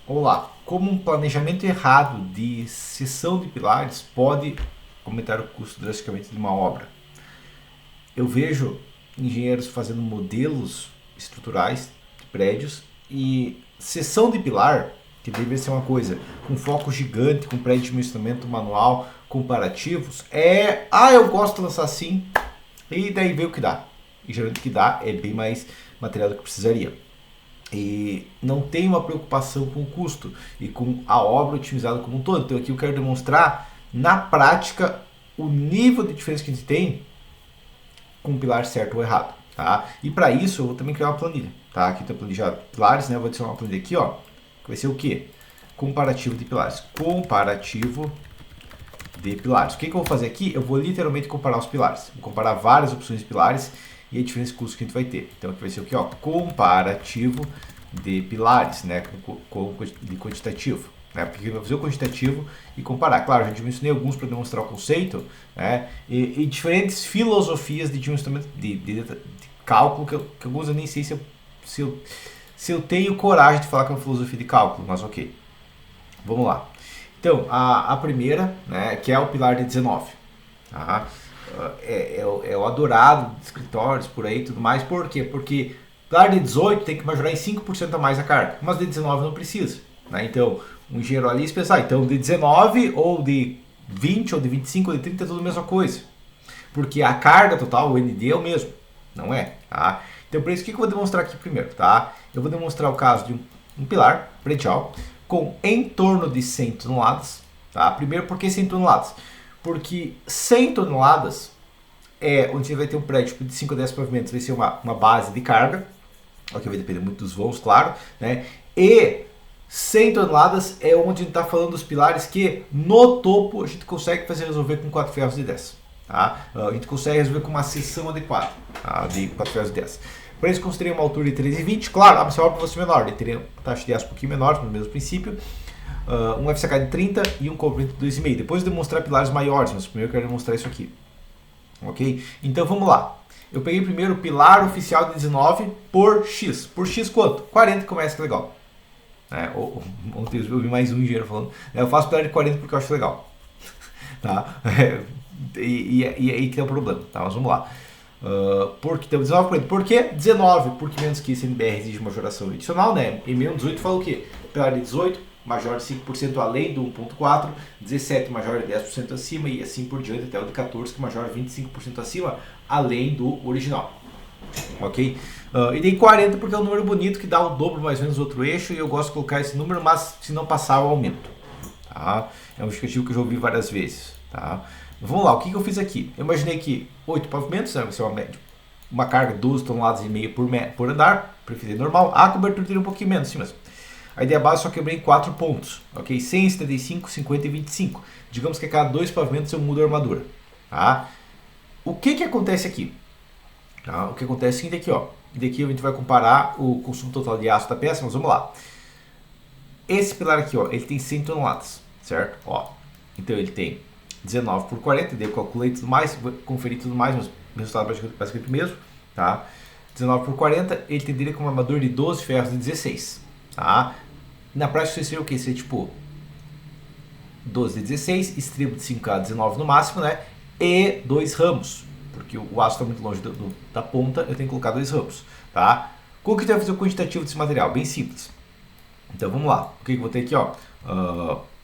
Vamos lá. Como um planejamento errado de seção de pilares pode aumentar o custo drasticamente de uma obra? Eu vejo engenheiros fazendo modelos estruturais de prédios e seção de pilar, que deveria ser uma coisa com foco gigante, com prédio de dimensionamento manual, comparativos, eu gosto de lançar assim, e daí vê o que dá. E geralmente o que dá é bem mais material do que precisaria. E não tem uma preocupação com o custo e com a obra otimizada como um todo. Então aqui eu quero demonstrar na prática o nível de diferença que a gente tem com um pilar certo ou errado. Tá? E para isso eu vou também criar uma planilha. Tá? Aqui tem a planilha de pilares, né? Eu vou adicionar uma planilha aqui, ó, que vai ser o quê? Comparativo de pilares. Comparativo de pilares. O que eu vou fazer aqui? Eu vou literalmente comparar os pilares. Vou comparar várias opções de pilares e a diferença de custo que a gente vai ter. Então aqui vai ser o que? Ó, comparativo de pilares, né? De quantitativo. Né? Porque eu vou fazer o quantitativo e comparar. Claro, já dimensionei alguns para demonstrar o conceito, né? E diferentes filosofias de dimensionamento de cálculo que alguns eu nem sei se eu tenho coragem de falar que é uma filosofia de cálculo, mas ok. Vamos lá. Então, a primeira, né, que é o pilar de 19. Tá? É o adorado de escritórios por aí e tudo mais. Por quê? Porque pilar de 18 tem que majorar em 5% a mais a carga, mas de 19 não precisa. Né? Então, um engenheiro ali pensar, então de 19 ou de 20 ou de 25 ou de 30 é tudo a mesma coisa. Porque a carga total, o ND é o mesmo, não é? Tá? Então, por isso, o que eu vou demonstrar aqui primeiro? Tá? Eu vou demonstrar o caso de um pilar predial com em torno de 100 toneladas. Tá? Primeiro, por que 100 toneladas? Porque 100 toneladas é onde você vai ter um prédio de 5 a 10 pavimentos, vai ser uma base de carga, o que vai depender muito dos voos, claro, né? E 100 toneladas é onde a gente está falando dos pilares que no topo a gente consegue fazer resolver com 4 ferros de 10. Tá? A gente consegue resolver com uma seção adequada, tá? De 4 ferros de 10. Para isso, considerei uma altura de 3,20. Claro, a obra fosse menor, ele teria taxa de aço um pouquinho menor, no mesmo princípio. Um FCK de 30 e um comprimento de 2,5. Depois de demonstrar pilares maiores, mas primeiro eu quero demonstrar isso aqui. Ok? Então vamos lá. Eu peguei primeiro o pilar oficial de 19 por X. Por X quanto? 40, começa que legal. Ontem eu vi mais um engenheiro falando. Eu faço pilar de 40 porque eu acho legal. Tá? E aí que tem o problema. Tá? Mas vamos lá. Porque tem 19 por 40. Por que 19? Porque menos que isso, NBR exige majoração adicional, né? E menos 18 fala o quê? Pilar de 18, major de 5% além do 1.4, 17 major de 10% acima e assim por diante até o de 14 que major 25% acima, além do original. Ok? E daí 40 porque é um número bonito que dá o dobro mais ou menos do outro eixo e eu gosto de colocar esse número, mas se não passar eu aumento. Tá? É um justificativo que eu já ouvi várias vezes. Tá? Vamos lá, o que eu fiz aqui? Eu imaginei que 8 pavimentos, né, vai ser uma carga de 12 toneladas e meio por andar, preferi normal. A cobertura teria um pouquinho menos, sim, mas a ideia base só quebrei em 4 pontos, ok? 100, 75, 50 e 25. Digamos que a cada 2 pavimentos eu mudo a armadura. Tá? O que acontece aqui? Tá? O que acontece é o seguinte aqui, ó. Daqui a gente vai comparar o consumo total de aço da peça, mas vamos lá. Esse pilar aqui, ó, ele tem 100 toneladas, certo? Ó, então ele tem 19 por 40, daí eu calculei tudo mais, vou conferir tudo mais, mas o resultado é basicamente o mesmo, tá? 19 por 40, ele teria como armadura de 12 ferros de 16, tá? Na prática isso seria o que? Seria tipo 12 de 16, estribo de 5K 19 no máximo, né? E 2 ramos, porque o aço está muito longe da ponta, eu tenho que colocar 2 ramos, tá? Como que a gente vai fazer o quantitativo desse material? Bem simples. Então vamos lá. O que eu vou ter aqui, ó?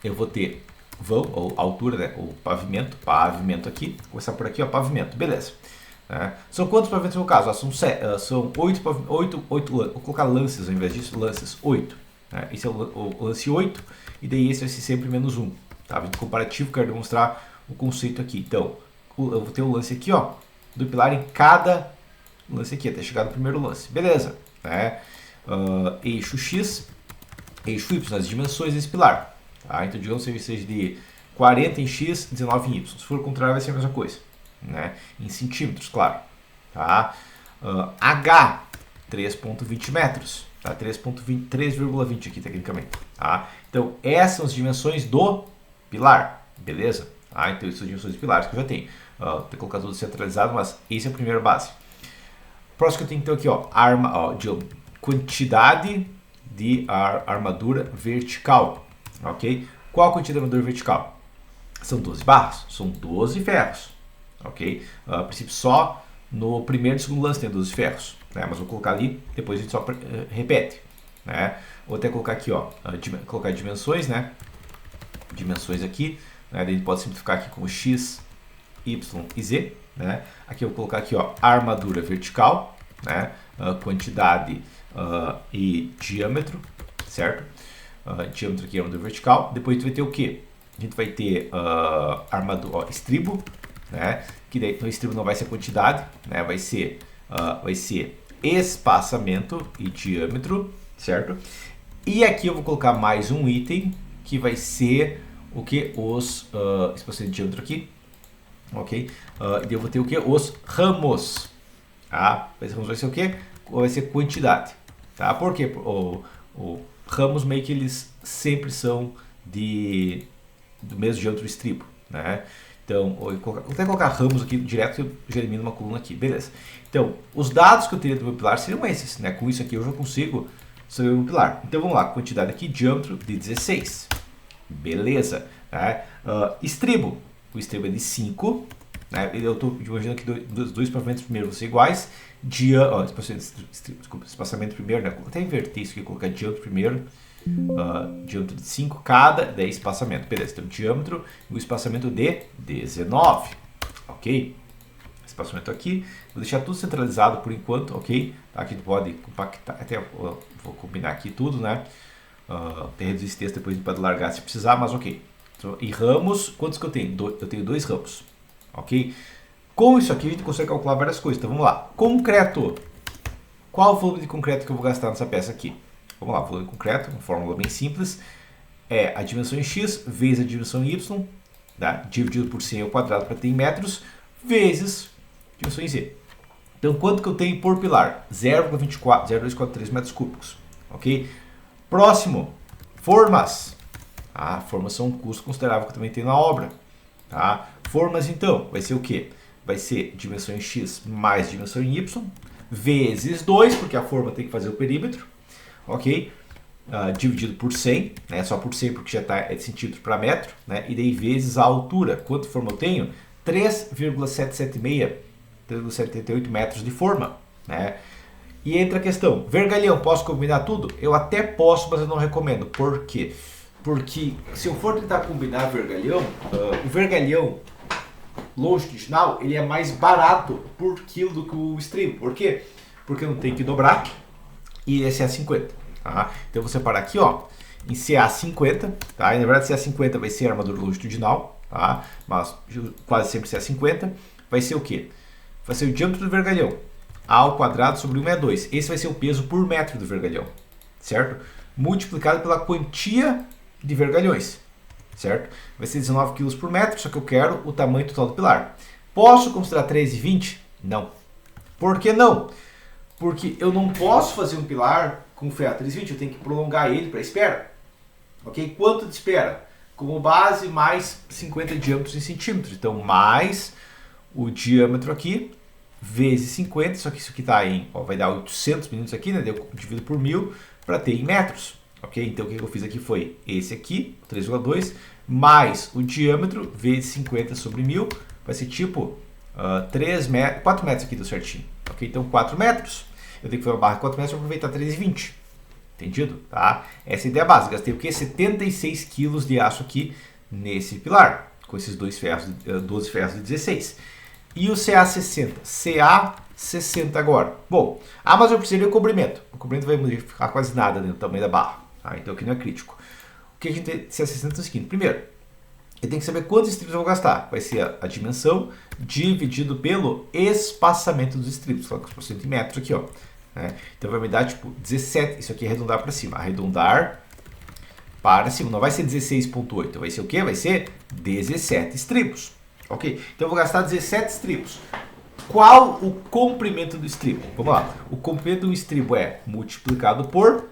Eu vou ter vão, ou altura, né? Ou pavimento aqui. Vou começar por aqui, ó, pavimento. Beleza. São quantos pavimentos no meu caso? São 8, vou colocar lances ao invés disso, lances, 8. Né? Esse é o lance 8, e daí esse vai ser sempre menos 1. Tá? Em comparativo, quero demonstrar o conceito aqui. Então, eu vou ter o lance aqui, ó, do pilar em cada lance aqui, até chegar no primeiro lance. Beleza. Né? Eixo X, eixo Y, as dimensões desse pilar. Tá? Então, digamos que seja de 40 em X, 19 em Y. Se for o contrário, vai ser a mesma coisa. Né? Em centímetros, claro. Tá? H, 3,20 metros. Tá? 3,20 aqui, tecnicamente. Tá? Então, essas são as dimensões do pilar. Beleza? Tá? Então, essas são as dimensões dos pilares que eu já tenho. Vou ter que colocar tudo centralizado, mas essa é a primeira base. Próximo que eu tenho então aqui, ó, de quantidade de armadura vertical, ok? Qual a quantidade de armadura vertical? São 12 barras, são 12 ferros, ok? A princípio só no primeiro e segundo lance tem 12 ferros, né? Mas vou colocar ali, depois a gente só repete, né? Vou até colocar aqui, ó, colocar dimensões, né? Dimensões aqui, né? Daí a gente pode simplificar aqui como x, y e z, né? Aqui eu vou colocar aqui, ó, armadura vertical, né? Quantidade e diâmetro, certo? Diâmetro aqui é armadura vertical. Depois a gente vai ter o que? A gente vai ter armadura, ó, estribo, né? Que daí no estribo não vai ser quantidade, né? Vai ser espaçamento e diâmetro, certo? E aqui eu vou colocar mais um item que vai ser o que? Os espaçamento de diâmetro aqui, ok? E eu vou ter o que? Os ramos. Tá? Esse ramos vai ser o que? Vai ser quantidade. Tá? Por quê? O ramos meio que eles sempre são do mesmo diâmetro do estribo, né? Então, vou até colocar ramos aqui direto, eu já elimino uma coluna aqui, beleza. Então, os dados que eu teria do meu pilar seriam esses, né? Com isso aqui eu já consigo saber o meu pilar. Então, vamos lá, quantidade aqui, diâmetro de 16. Beleza. Né? Estribo. O estribo é de 5. Né? Eu estou imaginando que os dois pavimentos primeiro vão ser iguais. Espaçamento primeiro, né? Vou até inverter isso aqui, colocar diâmetro primeiro. Diâmetro de 5 cada, daí espaçamento. Beleza, então diâmetro e o espaçamento de 19. Ok? Espaçamento aqui. Vou deixar tudo centralizado por enquanto, ok? Aqui pode compactar, até vou combinar aqui tudo, né? Tem reduzir esse texto, depois a gente pode largar se precisar, mas ok. Então, e ramos, quantos que eu tenho? Eu tenho 2 ramos, ok? Com isso aqui a gente consegue calcular várias coisas, então vamos lá. Concreto. Qual o volume de concreto que eu vou gastar nessa peça aqui? Vamos lá, volume de concreto, uma fórmula bem simples. É a dimensão em x vezes a dimensão em y, tá? Dividido por 100 ao quadrado para ter em metros, vezes a dimensão em z. Então, quanto que eu tenho por pilar? 0,243 metros cúbicos, ok? Próximo, formas. Formas são um custo considerável que eu também tenho na obra. Tá? Formas, então, vai ser o quê? Vai ser dimensão em x mais dimensão em y, vezes 2, porque a forma tem que fazer o perímetro, ok? Dividido por 100, né? Só por 100 porque já está de centímetro para metro, né? E daí vezes a altura. Quanto forma eu tenho? 3,778 metros de forma, né? E entra a questão, vergalhão, posso combinar tudo? Eu até posso, mas eu não recomendo. Por quê? Porque se eu for tentar combinar vergalhão, o vergalhão longitudinal ele é mais barato por quilo do que o estribo. Por quê? Porque eu não tenho que dobrar e esse é 50. Tá? Então eu vou separar aqui, ó, em CA50, tá? E na verdade CA50 vai ser a armadura longitudinal, tá? Mas quase sempre CA50 vai ser o quê? Vai ser o diâmetro do vergalhão, A ao quadrado sobre 162. Esse vai ser o peso por metro do vergalhão, certo? Multiplicado pela quantia de vergalhões, certo? Vai ser 19 kg por metro, só que eu quero o tamanho total do pilar. Posso considerar 13,20? Não. Por que não? Porque eu não posso fazer um pilar com FEA 320, eu tenho que prolongar ele para espera. Ok? Quanto de espera? Como base, mais 50 diâmetros em centímetros. Então, mais o diâmetro aqui, vezes 50, só que isso aqui tá em, ó, vai dar 800 minutos aqui, né? Eu divido por 1000 para ter em metros. Ok? Então, o que eu fiz aqui foi esse aqui, 3,2, mais o diâmetro, vezes 50 sobre 1000, vai ser tipo 4 metros aqui, deu certinho. Ok? Então, 4 metros. Eu tenho que fazer uma barra de 4 metros para aproveitar 3,20. Entendido? Tá? Essa é a ideia básica. Gastei o quê? 76 kg de aço aqui nesse pilar, com esses 12 ferros de 16. E o CA60? CA60 agora. Bom, mas eu preciso de comprimento. O comprimento vai modificar quase nada dentro do tamanho da barra. Tá? Então aqui não é crítico. O que a gente tem CA60 é o seguinte. Primeiro, eu tenho que saber quantos estribos eu vou gastar. Vai ser a dimensão dividido pelo espaçamento dos estribos. Coloca por centímetros aqui, ó. Então vai me dar tipo 17, isso aqui é arredondar para cima, arredondar para cima, não vai ser 16,8, vai ser o que? Vai ser 17 estribos, ok? Então eu vou gastar 17 estribos. Qual o comprimento do estribo? Vamos lá, o comprimento do estribo é multiplicado por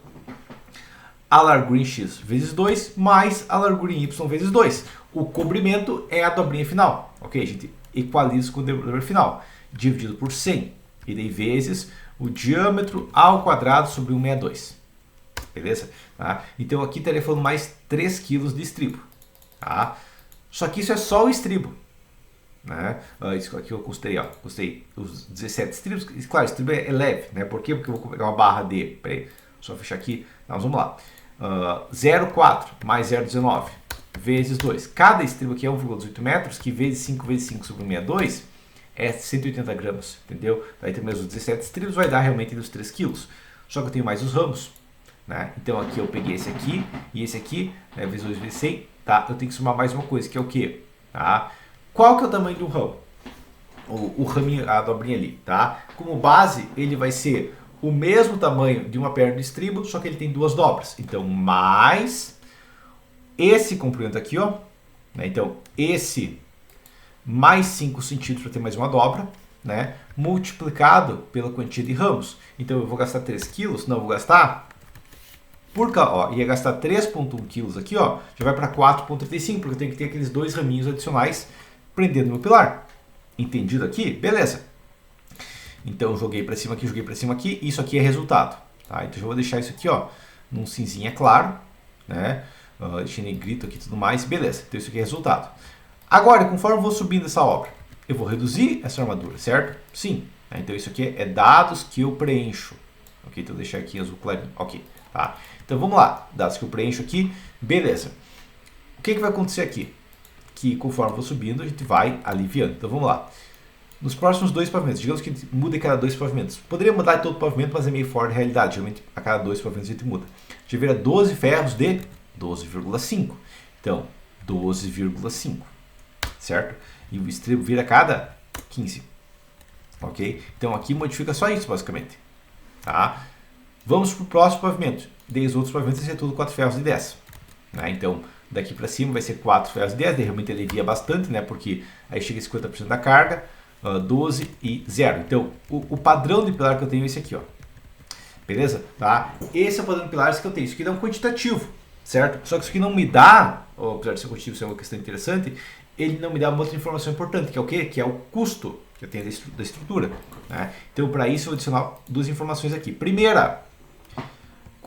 a largura em x vezes 2 mais a largura em y vezes 2. O comprimento é a dobrinha final, ok? A gente equaliza com o dobrador final, dividido por 100, e daí vezes o diâmetro ao quadrado sobre 162. beleza? Tá? Então aqui estaria falando mais 3 kg de estribo. Tá? Só que isso é só o estribo. Né? Isso aqui eu custei, ó, custei os 17 estribos. Claro, o estribo é leve, né? Por quê? Porque eu vou pegar uma barra de, peraí, só fechar aqui, nós vamos lá. 0,4 mais 0,19 vezes 2. Cada estribo aqui é 1,18 metros, que vezes 5 vezes 5 sobre 62 é 180 gramas, entendeu? Daí tem mesmo os 17 estribos, vai dar realmente dos 3 quilos. Só que eu tenho mais os ramos, né? Então aqui eu peguei esse aqui e esse aqui, né? Vezes 2 vezes 100, tá? Eu tenho que somar mais uma coisa, que é o quê? Tá? Qual que é o tamanho do ramo? O raminho, a dobrinha ali, tá? Como base, ele vai ser o mesmo tamanho de uma perna de estribo, só que ele tem duas dobras. Então, mais esse comprimento aqui, ó. Né? Então, esse mais 5 centímetros para ter mais uma dobra, né? Multiplicado pela quantia de ramos. Então, eu vou gastar 3 quilos? Não, eu vou gastar... ia gastar 3,1 quilos aqui, ó. Já vai para 4,35, porque eu tenho que ter aqueles 2 raminhos adicionais prendendo meu pilar. Entendido aqui? Beleza. Então, joguei para cima aqui. Isso aqui é resultado. Tá? Então, eu vou deixar isso aqui, ó, num cinzinha claro. Né? Deixei negrito aqui e tudo mais. Beleza. Então, isso aqui é resultado. Agora, conforme eu vou subindo essa obra, eu vou reduzir essa armadura, certo? Sim. Então, isso aqui é dados que eu preencho. Ok? Então, eu vou deixar aqui azul clarinho. Ok. Tá? Então, vamos lá. Dados que eu preencho aqui. Beleza. O que vai acontecer aqui? Que conforme eu vou subindo, a gente vai aliviando. Então vamos lá. Nos próximos 2 pavimentos, digamos que muda a cada 2 pavimentos. Poderia mudar todo o pavimento, mas é meio fora da realidade. Geralmente a cada 2 pavimentos a gente muda. A gente vira 12 ferros de 12,5. Então, 12,5. Certo? E o estribo vira a cada 15. Ok? Então aqui modifica só isso, basicamente. Tá? Vamos para o próximo pavimento. Daí os outros pavimentos vai ser tudo 4 ferros de 10. Né? Então, daqui para cima vai ser 4 ferros de 10, daí realmente alivia bastante, né? Porque aí chega a 50% da carga, 12 e 0. Então, o padrão de pilar que eu tenho é esse aqui, ó. Beleza? Tá? Esse é o padrão de pilares que eu tenho. Isso aqui dá um quantitativo, certo? Só que isso aqui não me dá, apesar de ser quantitativo, isso é uma questão interessante, ele não me dá uma outra informação importante, que é o quê? Que é o custo que eu tenho da estrutura. Né? Então, para isso, eu vou adicionar 2 informações aqui. Primeira,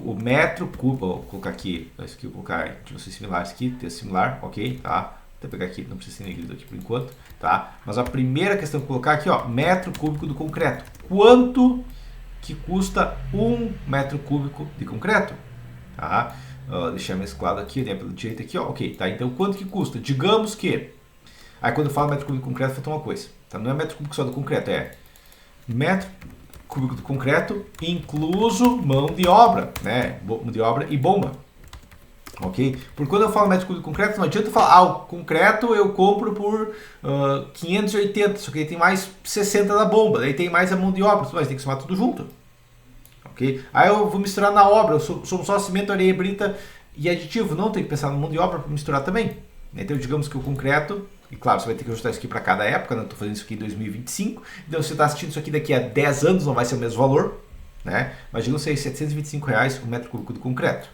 o metro cúbico, vou colocar aqui, isso aqui eu vou colocar, deixa eu ver similar, isso aqui, texto similar, ok, tá? Vou pegar aqui, não precisa ser negrito aqui por enquanto, tá? Mas a primeira questão que eu vou colocar aqui, ó, metro cúbico do concreto. Quanto que custa 1 metro cúbico de concreto? Tá? Deixar mesclado aqui, né, pelo direito aqui, ó, ok, tá? Então, quanto que custa? Digamos que, aí quando eu falo metro cúbico de concreto, falta uma coisa, tá? Não é metro cúbico só do concreto, é metro cúbico de concreto, incluso mão de obra, né? Mão de obra e bomba. Ok? Porque quando eu falo metro cúbico de concreto, não adianta eu falar, o concreto eu compro por 580, só que aí tem mais 60 da bomba, daí tem mais a mão de obra, mas tem que somar tudo junto. Ok? Aí eu vou misturar na obra, eu somo só cimento, areia, brita e aditivo, não tem que pensar na mão de obra para misturar também. Então, digamos que o concreto, e claro, você vai ter que ajustar isso aqui para cada época, né? Estou fazendo isso aqui em 2025, então você está assistindo isso aqui daqui a 10 anos, não vai ser o mesmo valor, né? Mas digamos que é R$ 725 o metro cúbico de concreto.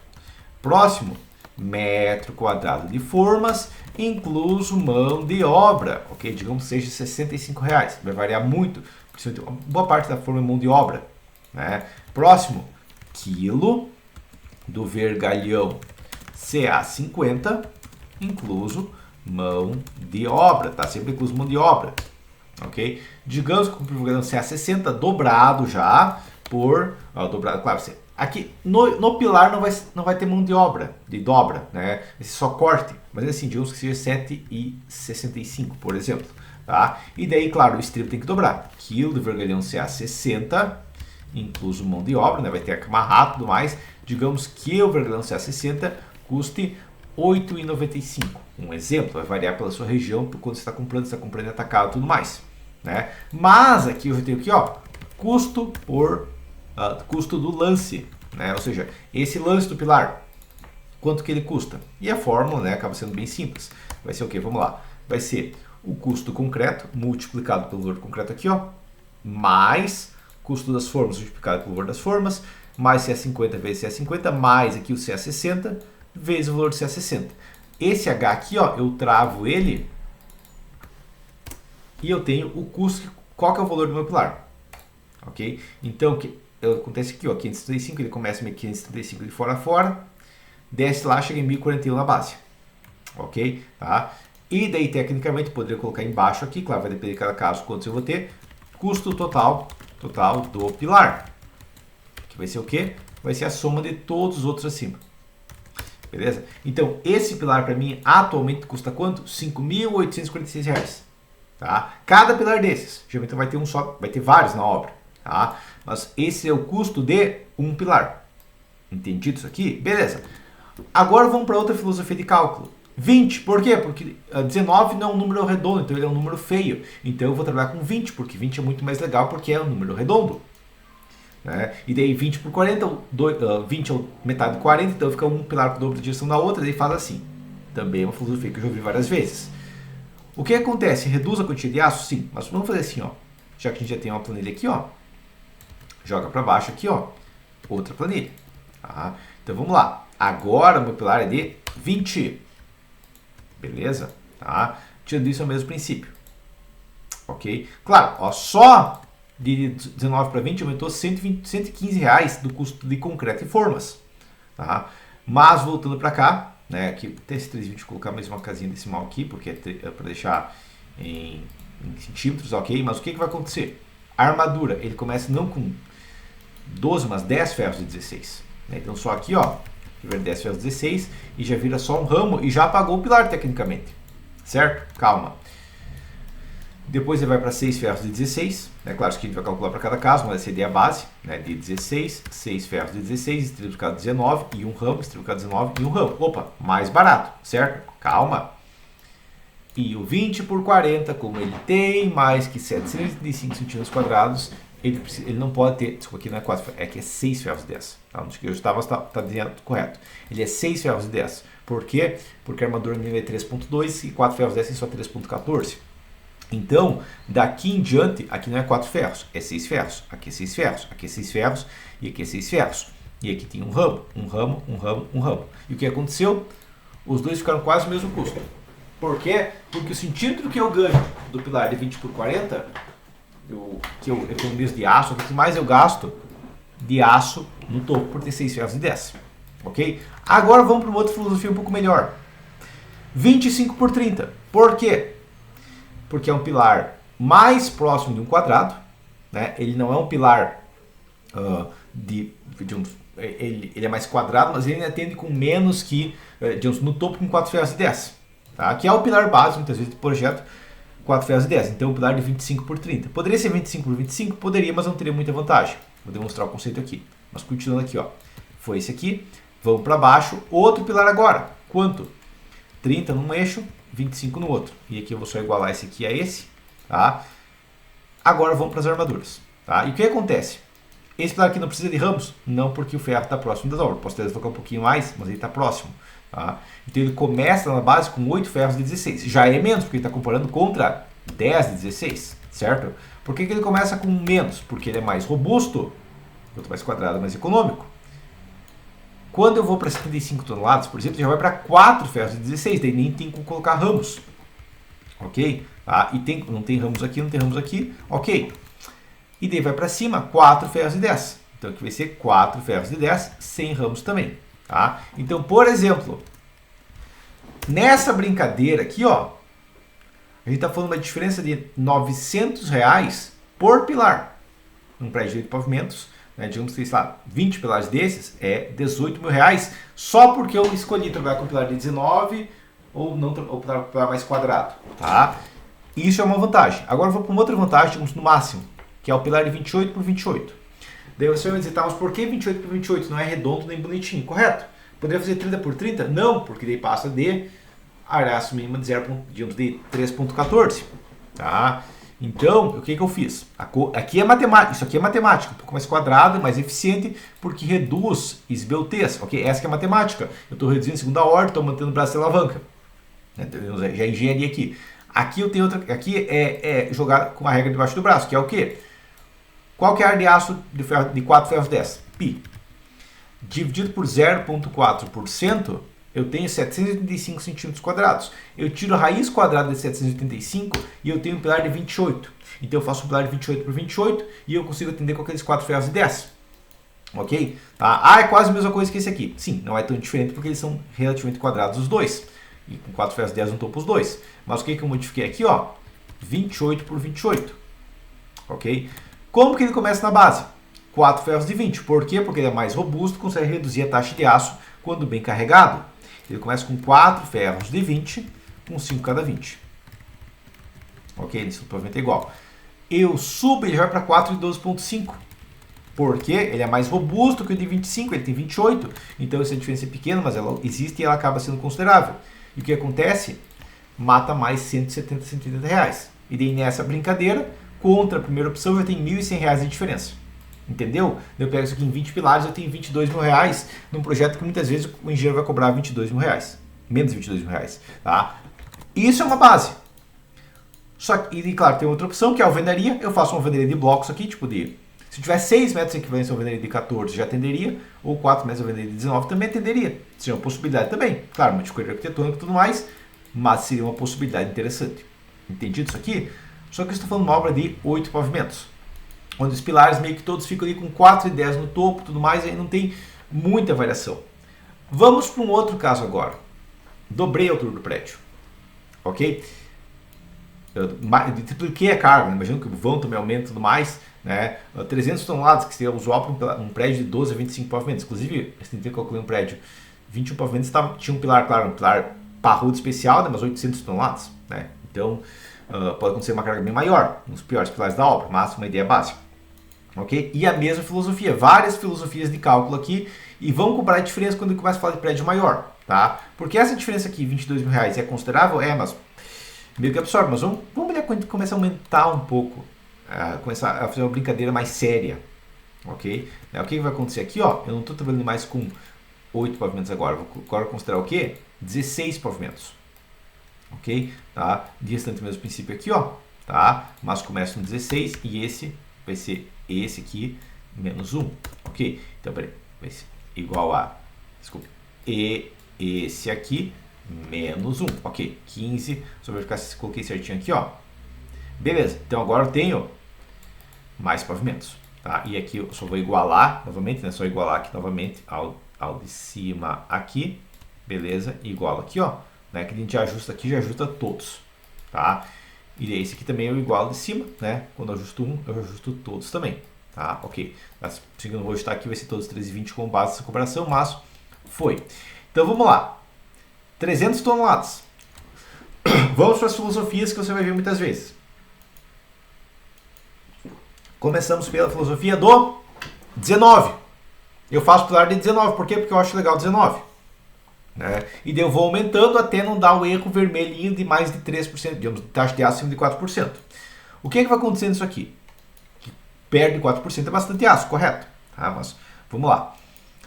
Próximo, metro quadrado de formas, incluso mão de obra, ok? Digamos que seja R$ 65, vai variar muito, porque boa parte da forma é mão de obra, né? Próximo, quilo do vergalhão CA50, incluso mão de obra, tá? Sempre incluso mão de obra, ok? Digamos que o vergalhão CA60 dobrado já por, dobrado, claro, aqui no pilar não vai ter mão de obra, de dobra, né? Esse só corte, mas assim, digamos que seja 7,65, por exemplo, tá? E daí, claro, o estribo tem que dobrar, quilo de vergalhão CA60, incluso mão de obra, né? Vai ter que amarrar tudo mais, digamos que o vergalhão CA60 custe R$ 8,95. Um exemplo, vai variar pela sua região, por quando você está comprando, se está comprando atacado e tudo mais. Né? Mas aqui eu tenho aqui, ó, custo do lance. Né? Ou seja, esse lance do pilar, quanto que ele custa? E a fórmula, né, acaba sendo bem simples. Vai ser o quê? Vamos lá. Vai ser o custo do concreto multiplicado pelo valor do concreto aqui, ó, mais custo das formas multiplicado pelo valor das formas, mais CA50 vezes CA50, mais aqui o CA60, vezes o valor do CA60. Esse H aqui, ó, eu travo ele e eu tenho o custo, qual que é o valor do meu pilar, ok? Então, acontece aqui, ó, 535, ele começa em 535 de fora a fora, desce lá, chega em 1041 na base, ok? Tá? E daí, tecnicamente, poderia colocar embaixo aqui, claro, vai depender de cada caso quanto eu vou ter, custo total do pilar, que vai ser o quê? Vai ser a soma de todos os outros acima. Beleza? Então, esse pilar para mim atualmente custa quanto? R$ 5.846. Tá? Cada pilar desses, geralmente vai ter um só, vai ter vários na obra, tá? Mas esse é o custo de um pilar. Entendido isso aqui? Beleza. Agora vamos para outra filosofia de cálculo. 20, por quê? Porque 19 não é um número redondo, então ele é um número feio. Então eu vou trabalhar com 20, porque 20 é muito mais legal porque é um número redondo. Né? E daí 20 por 40, 20 é metade de 40, então fica um pilar com o dobro da direção da outra, daí faz assim. Também é uma filosofia que eu já ouvi várias vezes. O que acontece? Reduz a quantidade de aço? Sim, mas vamos fazer assim, ó. Já que a gente já tem uma planilha aqui, ó. Joga para baixo aqui, ó. Outra planilha. Tá? Então vamos lá. Agora o meu pilar é de 20. Beleza? Tá? Tirando isso é o mesmo princípio. Ok? Claro, ó, só de 19 para 20 aumentou 115 reais do custo de concreto e formas. Tá? Mas voltando para cá, né, aqui tem esse 320, vou colocar mais uma casinha decimal aqui, porque é para deixar em centímetros, ok? Mas o que vai acontecer? A armadura, ele começa não com 12, mas 10 ferros de 16. Né? Então só aqui, ó, 10 ferros de 16 e já vira só um ramo e já apagou o pilar tecnicamente. Certo? Calma. Depois ele vai para 6 ferros de 16, né? Claro que a gente vai calcular para cada caso, mas essa ideia é a base, né? De 16, 6 ferros de 16, estribicado 19 e um ramo, estribicado 19 e um ramo. Opa, mais barato, certo? Calma. E o 20 por 40, como ele tem mais que 735 centímetros quadrados, ele não pode ter, desculpa, aqui não é 4 ferros, é que é 6 ferros de 10. Tá? Onde eu estava, está dizendo correto. Ele é 6 ferros de 10. Por quê? Porque a armadura nível é 3.2 e 4 ferros de 10 é só 3.14. Então, daqui em diante, aqui não é 4 ferros, é 6 ferros. Aqui é 6 ferros, aqui é 6 ferros e aqui é 6 ferros. E aqui tem um ramo, um ramo, um ramo, um ramo. E o que aconteceu? Os dois ficaram quase o mesmo custo. Por quê? Porque o centímetro que eu ganho do pilar de 20 por 40, que eu economizo de aço, o que mais eu gasto de aço no topo por ter 6 ferros e 10. Ok? Agora vamos para uma outra filosofia um pouco melhor. 25 por 30. Por quê? Porque é um pilar mais próximo de um quadrado, né? Ele não é um pilar ele é mais quadrado, mas ele atende com menos que, digamos, no topo com 4 ferros e 10. Tá? Que é o pilar básico, muitas vezes, do projeto, 4 ferros e 10. Então, o pilar de 25 por 30. Poderia ser 25 por 25? Poderia, mas não teria muita vantagem. Vou demonstrar o conceito aqui. Mas continuando aqui, ó. Foi esse aqui. Vamos para baixo. Outro pilar agora. Quanto? 30 num eixo, 25 no outro. E aqui eu vou só igualar esse aqui a esse. Tá? Agora vamos para as armaduras. Tá? E o que acontece? Esse pilar aqui não precisa de ramos? Não, porque o ferro está próximo da dobra. Posso até deslocar um pouquinho mais, mas ele está próximo. Tá? Então ele começa na base com 8 ferros de 16. Já é menos, porque ele está comparando contra 10 de 16. Certo? Por que ele começa com menos? Porque ele é mais robusto, quanto mais quadrado, mais econômico. Quando eu vou para 75 toneladas, por exemplo, já vai para 4 ferros de 16, daí nem tem como colocar ramos. Ok? Tá? E não tem ramos aqui, não tem ramos aqui. Ok. E daí vai para cima, 4 ferros de 10. Então aqui vai ser 4 ferros de 10, sem ramos também. Tá? Então, por exemplo, nessa brincadeira aqui, ó, a gente está falando uma diferença de R$900 por pilar. Num prédio de pavimentos, né, digamos que, sei lá, 20 pilares desses é R$18 mil, só porque eu escolhi trabalhar com pilar de 19 ou não ou pilar mais quadrado. Tá? Isso é uma vantagem. Agora eu vou para uma outra vantagem, digamos, no máximo, que é o pilar de 28 por 28. Daí você vai dizer, tá, mas por que 28 por 28? Não é redondo nem bonitinho, correto? Poderia fazer 30 por 30? Não, porque daí passa de área mínima de 3.14. Tá? Então, o que eu fiz? Aqui é matemática, isso aqui é matemática, um pouco mais quadrado, mais eficiente, porque reduz esbeltez. Ok? Essa que é a matemática. Eu estou reduzindo segunda ordem, estou mantendo o braço de alavanca. Já é engenharia aqui. Aqui eu tenho outra. Aqui é jogar com a regra debaixo do braço, que é o quê? Qual que é a área de aço de 4 ferros 10? Pi. Dividido por 0,4%, eu tenho 785 centímetros quadrados. Eu tiro a raiz quadrada de 785 e eu tenho um pilar de 28. Então eu faço um pilar de 28 por 28 e eu consigo atender com aqueles 4 ferros de 10. Ok? Tá? Ah, é quase a mesma coisa que esse aqui. Sim, não é tão diferente porque eles são relativamente quadrados os dois. E com 4 ferros de 10 no topo os dois. Mas o que eu modifiquei aqui? Ó, 28 por 28. Ok? Como que ele começa na base? 4 ferros de 20. Por quê? Porque ele é mais robusto, consegue reduzir a taxa de aço quando bem carregado. Ele começa com 4 ferros de 20, com 5 cada 20. Ok? Esse pavimento é igual. Eu subo e ele vai para 4 de 12,5. Porque ele é mais robusto que o de 25, ele tem 28. Então essa diferença é pequena, mas ela existe e ela acaba sendo considerável. E o que acontece? Mata mais 170, 180 reais. E daí nessa brincadeira, contra a primeira opção, já tem 1.100 reais de diferença. Entendeu? Eu pego isso aqui em 20 pilares, eu tenho 22 mil reais num projeto que muitas vezes o engenheiro vai cobrar 22 mil reais. Menos 22 mil reais. Tá? Isso é uma base. Só que, e claro, tem outra opção que é a alvenaria. Eu faço uma alvenaria de blocos aqui, tipo de... Se tiver 6 metros de equivalência à alvenaria de 14 já atenderia, ou 4 metros de alvenaria de 19 também atenderia. Seria uma possibilidade também. Claro, uma dificuldade arquitetônica e tudo mais, mas seria uma possibilidade interessante. Entendido isso aqui? Só que eu estou falando de uma obra de 8 pavimentos, onde os pilares meio que todos ficam ali com 4 e 10 no topo, tudo mais, aí não tem muita variação. Vamos para um outro caso agora. Dobrei a altura do prédio. Ok? Eu tripliquei a carga, né? Imagino que o vão também aumenta e tudo mais. Né? 300 toneladas, que seria usual para um prédio de 12 a 25 pavimentos. Inclusive, eu tentei calcular um prédio 21 pavimentos, tinha um pilar, claro, um pilar parrudo especial, né? Mas 800 toneladas. Né? Então, pode acontecer uma carga bem maior, nos piores pilares da obra, mas uma ideia básica. Okay? E a mesma filosofia, várias filosofias de cálculo aqui, e vamos comparar a diferença quando começa a falar de prédio maior. Tá? Porque essa diferença aqui, 22 mil reais, é considerável? É, mas meio que absorve. Mas vamos começar a aumentar um pouco, começar a fazer uma brincadeira mais séria. Ok? O que vai acontecer aqui? Ó, eu não estou trabalhando mais com 8 pavimentos agora, vou agora considerar o quê? 16 pavimentos. Ok? Tá? De restante mesmo princípio aqui, ó. Tá? Mas começa com 16 e esse vai ser esse aqui menos 1. Ok? Então, peraí. Vai ser igual a... Desculpa. E esse aqui menos 1. Ok. 15. Só verificar se coloquei certinho aqui, ó. Beleza. Então, agora eu tenho mais pavimentos. Tá? E aqui eu só vou igualar novamente, né? Só igualar aqui novamente ao de cima aqui. Beleza? Igual aqui, ó. Né? Que a gente já ajusta aqui, já ajusta todos. Tá? E esse aqui também eu igualo de cima, né? Quando eu ajusto um, eu ajusto todos também. Tá? Ok. Mas se eu não vou ajustar aqui, vai ser todos 320 com base nessa comparação, mas foi. Então vamos lá. 300 toneladas. Vamos para as filosofias que você vai ver muitas vezes. Começamos pela filosofia do 19. Eu faço pilar de 19. Por quê? Porque eu acho legal 19. Né? E daí eu vou aumentando até não dar o erro vermelhinho de mais de 3%, digamos, taxa de aço acima de 4%. O que vai acontecer nisso aqui? Que perde 4% é bastante aço, correto? Tá, mas vamos lá.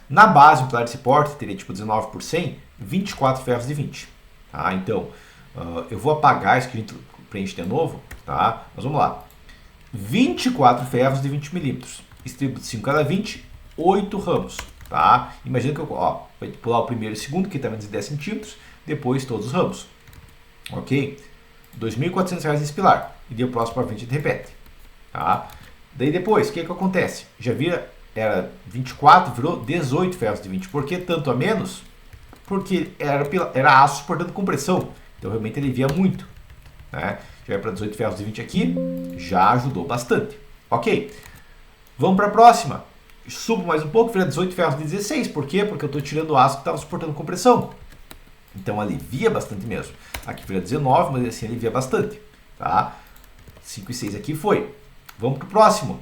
Na base, um pilar de suporte teria tipo 19 por 100, 24 ferros de 20. Tá? Então, eu vou apagar isso que a gente preenche de novo. Tá? Mas vamos lá. 24 ferros de 20 milímetros. Estribo de 5 cada 20, 8 ramos. Tá? Imagina que eu vai pular o primeiro e o segundo, que também é de 10 centímetros, depois todos os ramos. Ok? R$ 2.400 esse pilar. E daí o próximo para 20 repete. Tá? Daí depois, o que acontece? Já vira, era 24, virou 18 ferros de 20. Por que tanto a menos? Porque era aço suportando compressão. Então realmente alivia muito. Né? Já vai para 18 ferros de 20 aqui, já ajudou bastante. Ok? Vamos para a próxima. Subo mais um pouco, vira 18 ferros de 16. Por quê? Porque eu estou tirando o aço que estava suportando compressão. Então alivia bastante mesmo. Aqui vira 19, mas assim alivia bastante. Tá? 5 e 6 aqui foi. Vamos para o próximo.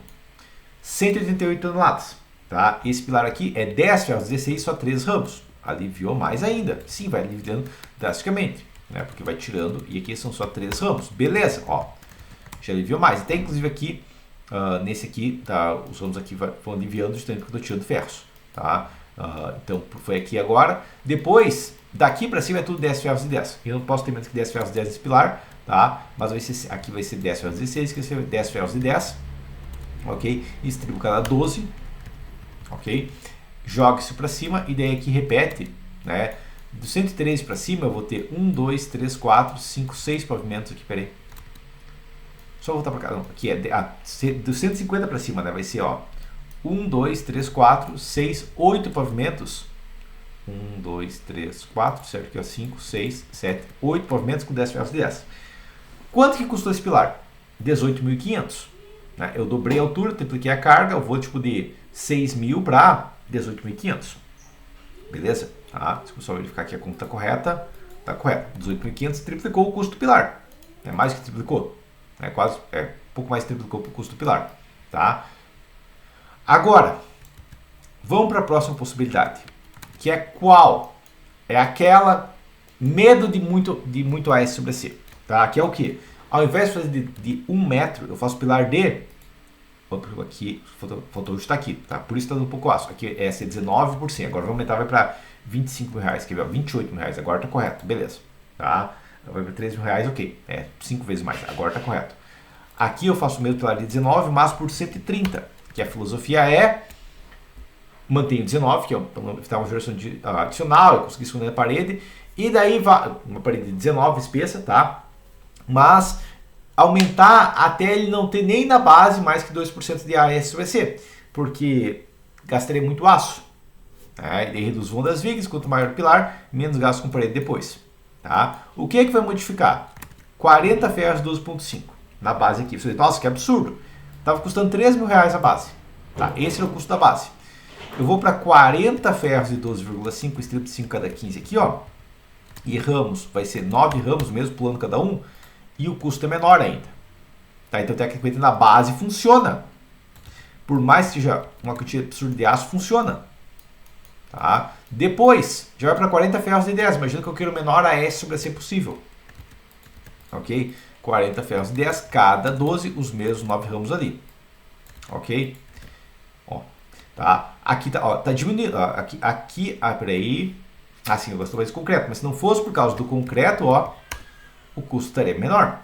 188 toneladas. Tá? Esse pilar aqui é 10 ferros de 16, só 3 ramos. Aliviou mais ainda. Sim, vai aliviando drasticamente. Né? Porque vai tirando, e aqui são só 3 ramos. Beleza, ó. Já aliviou mais. Até inclusive aqui, nesse aqui, tá, os ramos aqui vão aliviando justamente porque eu estou tirando ferros. Tá? Então foi aqui agora. Depois, daqui para cima é tudo 10 ferros de 10. Eu não posso ter menos que 10 ferros de 10 nesse pilar. Tá? Mas aqui vai ser 10 ferros de 16, aqui vai ser 10 ferros de 10. Ok? Distribuo cada 12. Ok? Joga isso para cima e daí aqui repete, né? Do 113 para cima eu vou ter 1, 2, 3, 4, 5, 6 pavimentos aqui, peraí. Só voltar para cá, não, aqui é do 150 para cima, né? Vai ser, ó, 1, 2, 3, 4, 6, 8 pavimentos. 1, 2, 3, 4, certo? Aqui, ó, 5, 6, 7, 8 pavimentos com 10 ferros de 10. Quanto que custou esse pilar? 18.500. Né? Eu dobrei a altura, tripliquei a carga, eu vou tipo de 6.000 para 18.500. Beleza? Tá? Se eu só verificar aqui a conta correta, tá correta. 18.500 triplicou o custo do pilar. É mais que triplicou. É quase, um pouco mais que triplicou o custo do pilar. Tá? Agora, vamos para a próxima possibilidade. Que é qual? É aquela medo de muito AS sobre C. Tá? Que é o que? Ao invés de fazer de 1 metro, eu faço pilar de... Aqui, faltou ajustar aqui, tá? Por isso está dando um pouco aço. Aqui é 19%. Agora vai aumentar, vai para 25 mil reais. Quer ver? 28 mil reais. Agora tá correto. Beleza. Tá? Vai para 13 mil reais, ok. 5 vezes mais. Agora tá correto. Aqui eu faço o mesmo pilar de 19, mas por 130. Que a filosofia é... Mantenho 19, que é uma geração adicional, eu consegui esconder a parede. E daí vai uma parede de 19 espessa, tá? Mas aumentar até ele não ter nem na base mais que 2% de AS sobre C, porque gastaria muito aço. Tá? E daí reduz o volume das vigas, quanto maior o pilar, menos gasto com parede depois. Tá? O que é que vai modificar? 40 ferros 12.5 na base aqui. Você diz, nossa, que absurdo. Estava custando 3 mil reais a base. Tá? Esse é o custo da base. Eu vou para 40 ferros de 12,5, strip de 5 cada 15 aqui, ó. E ramos, vai ser 9 ramos mesmo, pulando cada um. E o custo é menor ainda. Tá? Então, tecnicamente, na base funciona. Por mais que seja uma quantia absurda de aço, funciona. Tá? Depois, já vai para 40 ferros de 10. Imagina que eu quero o menor AS sobre C possível. Ok? 40 ferros de 10, cada 12, os mesmos 9 ramos ali. Ok? Ó, tá? Aqui tá, ó, tá diminuindo. Ó, peraí. Assim, eu gosto mais de concreto. Mas se não fosse por causa do concreto, ó, o custo estaria menor,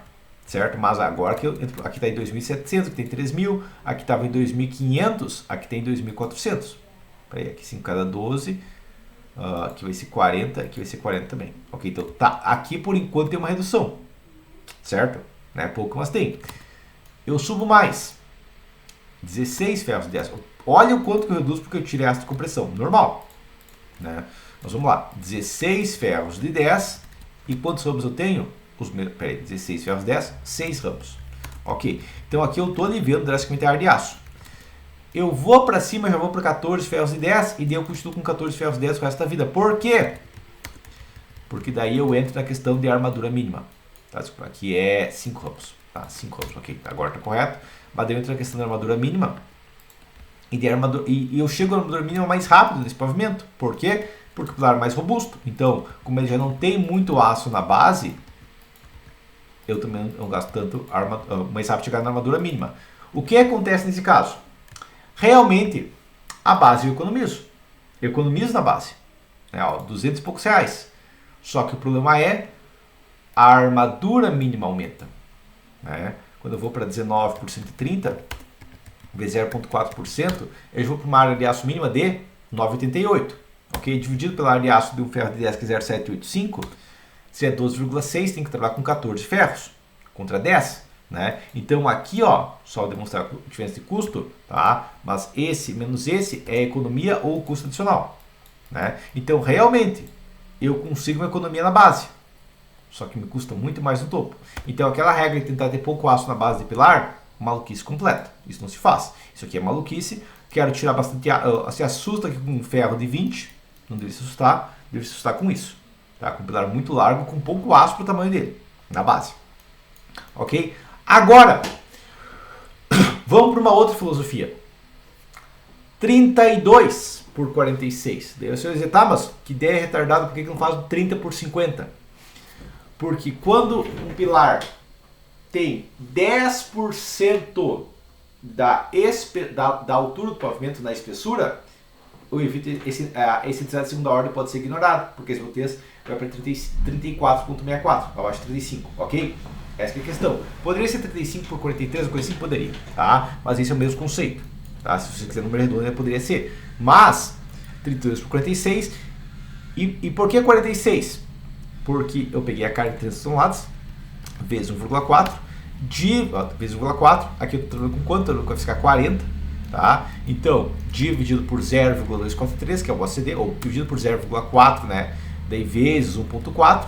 certo? Mas agora que aqui está em 2.700, aqui tem 3.000, aqui estava em 2.500, aqui tem 2.400. Peraí, aqui 5 cada 12, aqui vai ser 40, aqui vai ser 40 também. Ok, então tá, aqui por enquanto tem uma redução, certo? Não é pouco, mas tem. Eu subo mais, 16 ferros de 10. Olha o quanto que eu reduzo porque eu tirei essa compressão, normal, né? Mas vamos lá, 16 ferros de 10, e quantos ramos eu tenho? 16 ferros 10, 6 ramos. Ok, então aqui eu estou aliviando drasticamente a área de aço. Eu vou para cima, já vou para 14 ferros de 10 e daí eu continuo com 14 ferros de 10 o resto da vida. Por quê? Porque daí eu entro na questão de armadura mínima. Tá? Aqui é 5 ramos. Tá? 5 ramos, ok. Agora está correto. Mas daí eu entro na questão da armadura mínima. E eu chego à armadura mínima mais rápido nesse pavimento. Por quê? Porque o pilar é mais robusto. Então, como ele já não tem muito aço na base, eu também não gasto tanto, mais rápido chegar na armadura mínima. O que acontece nesse caso? Realmente, a base eu economizo. Eu economizo na base. 200 e poucos reais. Só que o problema é a armadura mínima aumenta. Né? Quando eu vou para 19 por 130, vezes 0,4%, eu vou para uma área de aço mínima de 9,88. Ok? Dividido pela área de aço de um ferro de 10 que é 0,785, se é 12,6, tem que trabalhar com 14 ferros contra 10. Né? Então aqui, ó, só demonstrar a diferença de custo, tá? Mas esse menos esse é economia ou custo adicional. Né? Então realmente eu consigo uma economia na base, só que me custa muito mais no topo. Então aquela regra de tentar ter pouco aço na base de pilar, maluquice completa. Isso não se faz. Isso aqui é maluquice. Quero tirar bastante. Se assusta aqui com um ferro de 20, não deve se assustar. Deve se assustar com isso. Tá? Com um pilar muito largo, com pouco aço para o tamanho dele, na base. Ok? Agora, vamos para uma outra filosofia. 32 por 46. Daí você vai dizer, tá, mas que ideia retardada, por que não faz 30 por 50? Porque quando um pilar tem 10% da altura do pavimento na espessura, eu evito esse densidade de segunda ordem pode ser ignorado, porque esse voltez vai para 34,64, abaixo de 35, ok? Essa é a questão. Poderia ser 35 por 43, coisa assim, poderia, tá? Mas esse é o mesmo conceito, tá? Se você quiser número redondo, poderia ser. Mas, 32 por 46, e por que 46? Porque eu peguei a carga de 300 toneladas, vezes 1,4, vezes 1,4, aqui eu estou trabalhando com quanto? Vai ficar 40, tá? Então, dividido por 0,243, que é o OCD, ou dividido por 0,4, né? Daí vezes 1,4,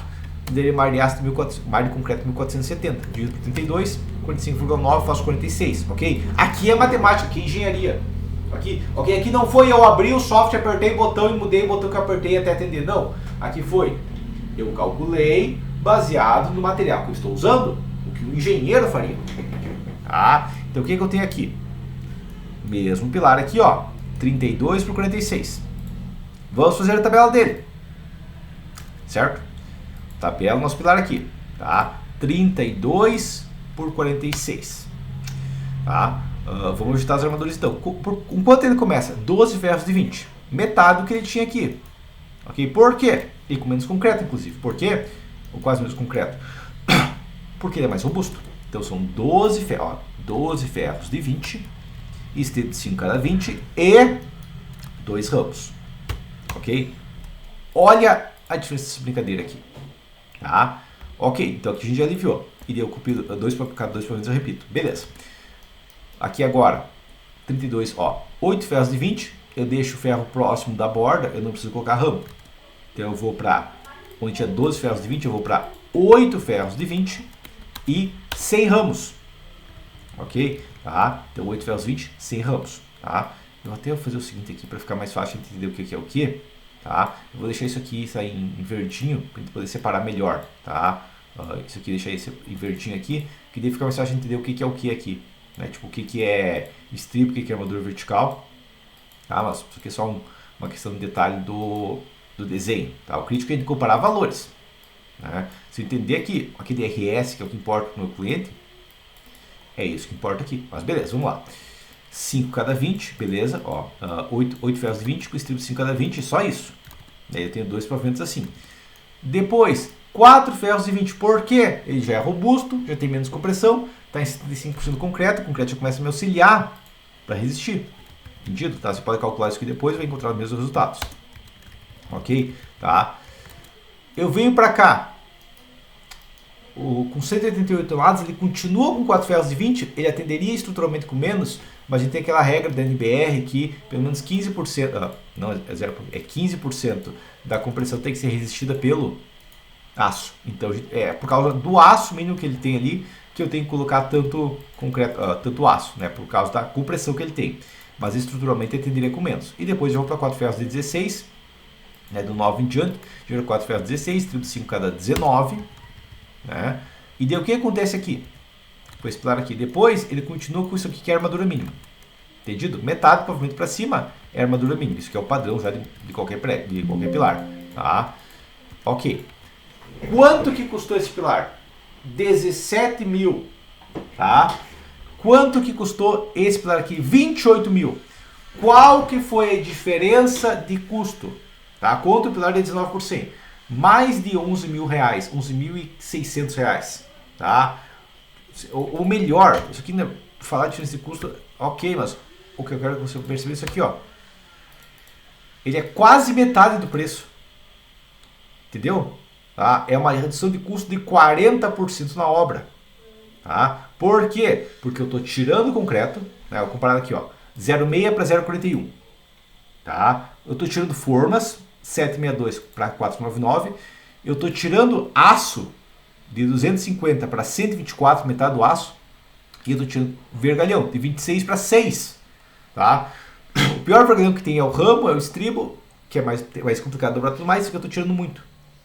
daí mar de ácido mar de concreto 1470, dividido por 32, 45,9 faço 46, ok? Aqui é matemática, aqui é engenharia. Aqui, ok? Aqui não foi eu abri o software, apertei o botão e mudei o botão que eu apertei até atender, não. Aqui foi, eu calculei baseado no material que eu estou usando, o que o engenheiro faria. Tá? Então o que eu tenho aqui? Mesmo pilar aqui, ó, 32 por 46. Vamos fazer a tabela dele, certo? Tabela nosso pilar aqui, tá? 32 por 46, tá? Vamos ajustar as armaduras então. Com quanto ele começa? 12 ferros de 20, metade do que ele tinha aqui, ok? Por quê? E com menos concreto, inclusive. Por quê? Ou quase menos concreto. Porque ele é mais robusto. Então são 12 ferros, ó, 12 ferros de 20, esteio de 5 cada 20 e 2 ramos, ok? Olha a diferença dessa brincadeira aqui, tá? Ok, então aqui a gente já aliviou. E eu copio cada 2 pavimentos, eu repito. Beleza. Aqui agora, 32, ó, 8 ferros de 20, eu deixo o ferro próximo da borda, eu não preciso colocar ramo. Então eu vou para, onde tinha 12 ferros de 20, eu vou para 8 ferros de 20 e 100 ramos. Ok? Tá? Então 8 ferros de 20, 100 ramos. Tá? Eu até vou fazer o seguinte aqui para ficar mais fácil entender o que é o que. Tá? Eu vou deixar isso aqui sair em verdinho para a gente poder separar melhor. Tá? Isso aqui, deixar esse em verdinho aqui, que daí fica mais fácil entender o que é o que aqui. Né? Tipo, o que é strip, o que é armadura vertical. Tá? Mas isso aqui é só uma questão de detalhe do desenho. Tá? O crítico é de comparar valores. Né? Se eu entender aqui DRS, que é o que importa para o meu cliente, é isso que importa aqui. Mas beleza, vamos lá. 5 cada 20, beleza. Ó, 8 ferros de 20 com estribo de 5 cada 20, só isso. Daí eu tenho 2 pavimentos assim. Depois, 4 ferros de 20, por quê? Ele já é robusto, já tem menos compressão, está em 75% concreto, o concreto já começa a me auxiliar para resistir. Entendido? Tá? Você pode calcular isso aqui depois e vai encontrar os mesmos resultados. Ok? Tá? Eu venho para cá. Com 188 toneladas, ele continua com 4 ferros de 20, ele atenderia estruturalmente com menos, mas a gente tem aquela regra da NBR que pelo menos 15%, não é 0, é 15% da compressão tem que ser resistida pelo aço. Então é por causa do aço mínimo que ele tem ali que eu tenho que colocar tanto concreto, tanto aço, né, por causa da compressão que ele tem. Mas estruturalmente ele atenderia com menos. E depois eu vou para 4 ferros de 16, né, do 9 em diante, gera 4 ferros de 16, 35 cada 19. Né? E daí o que acontece aqui? Vou explicar aqui. Depois ele continua com isso aqui que é a armadura mínima. Entendido? Metade do pavimento para cima é a armadura mínima. Isso que é o padrão já de qualquer prédio, de qualquer pilar. Tá? Ok. Quanto que custou esse pilar? 17 mil. Tá? Quanto que custou esse pilar aqui? 28 mil. Qual que foi a diferença de custo? Tá? Conta o pilar de 19%. Mais de 11 mil reais, 11.600 reais, tá? O melhor, isso aqui, né, falar de diferença de custo, ok, mas o que eu quero que você perceba é isso aqui, ó. Ele é quase metade do preço, entendeu? Tá? É uma redução de custo de 40% na obra, tá? Por quê? Porque eu estou tirando o concreto, né, eu comparado aqui, ó, 0,6 para 0,41, tá? Eu estou tirando formas, 762 para 499, eu estou tirando aço de 250 para 124, metade do aço, e eu estou tirando vergalhão de 26 para 6. Tá? O pior vergalhão que tem é o ramo, é o estribo, que é mais complicado dobrar tudo mais, isso que eu estou tirando muito.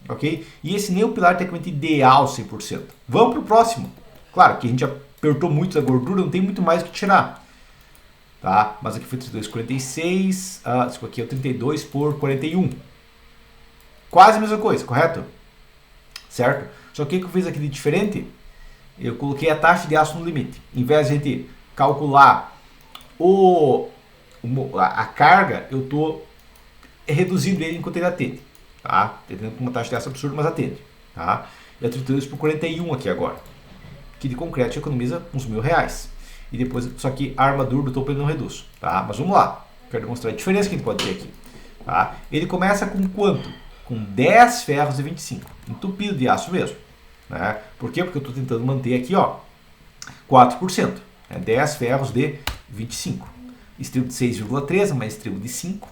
Ok? E esse nem é o pilar tecnicamente ideal 100%. Vamos para o próximo. Claro que a gente já apertou muito a gordura, não tem muito mais o que tirar. Tá? Mas aqui foi 32,46, isso aqui é o 32 por 41. Quase a mesma coisa, correto? Certo? Só que o que eu fiz aqui de diferente? Eu coloquei a taxa de aço no limite. Em vez de a gente calcular a carga, eu estou reduzindo ele enquanto ele atende. Tá? Tendo uma taxa de aço absurda, mas atende. Tá? E a 32 por 41 aqui agora. Que de concreto economiza uns R$1.000. E depois, só que a armadura do topo ele não reduz. Tá? Mas vamos lá. Quero demonstrar a diferença que a gente pode ter aqui. Tá? Ele começa com quanto? Com 10 ferros de 25, entupido de aço mesmo. Né? Por quê? Porque eu estou tentando manter aqui, ó, 4%. Né? 10 ferros de 25. estribo de 6,13, mais estribo de 5,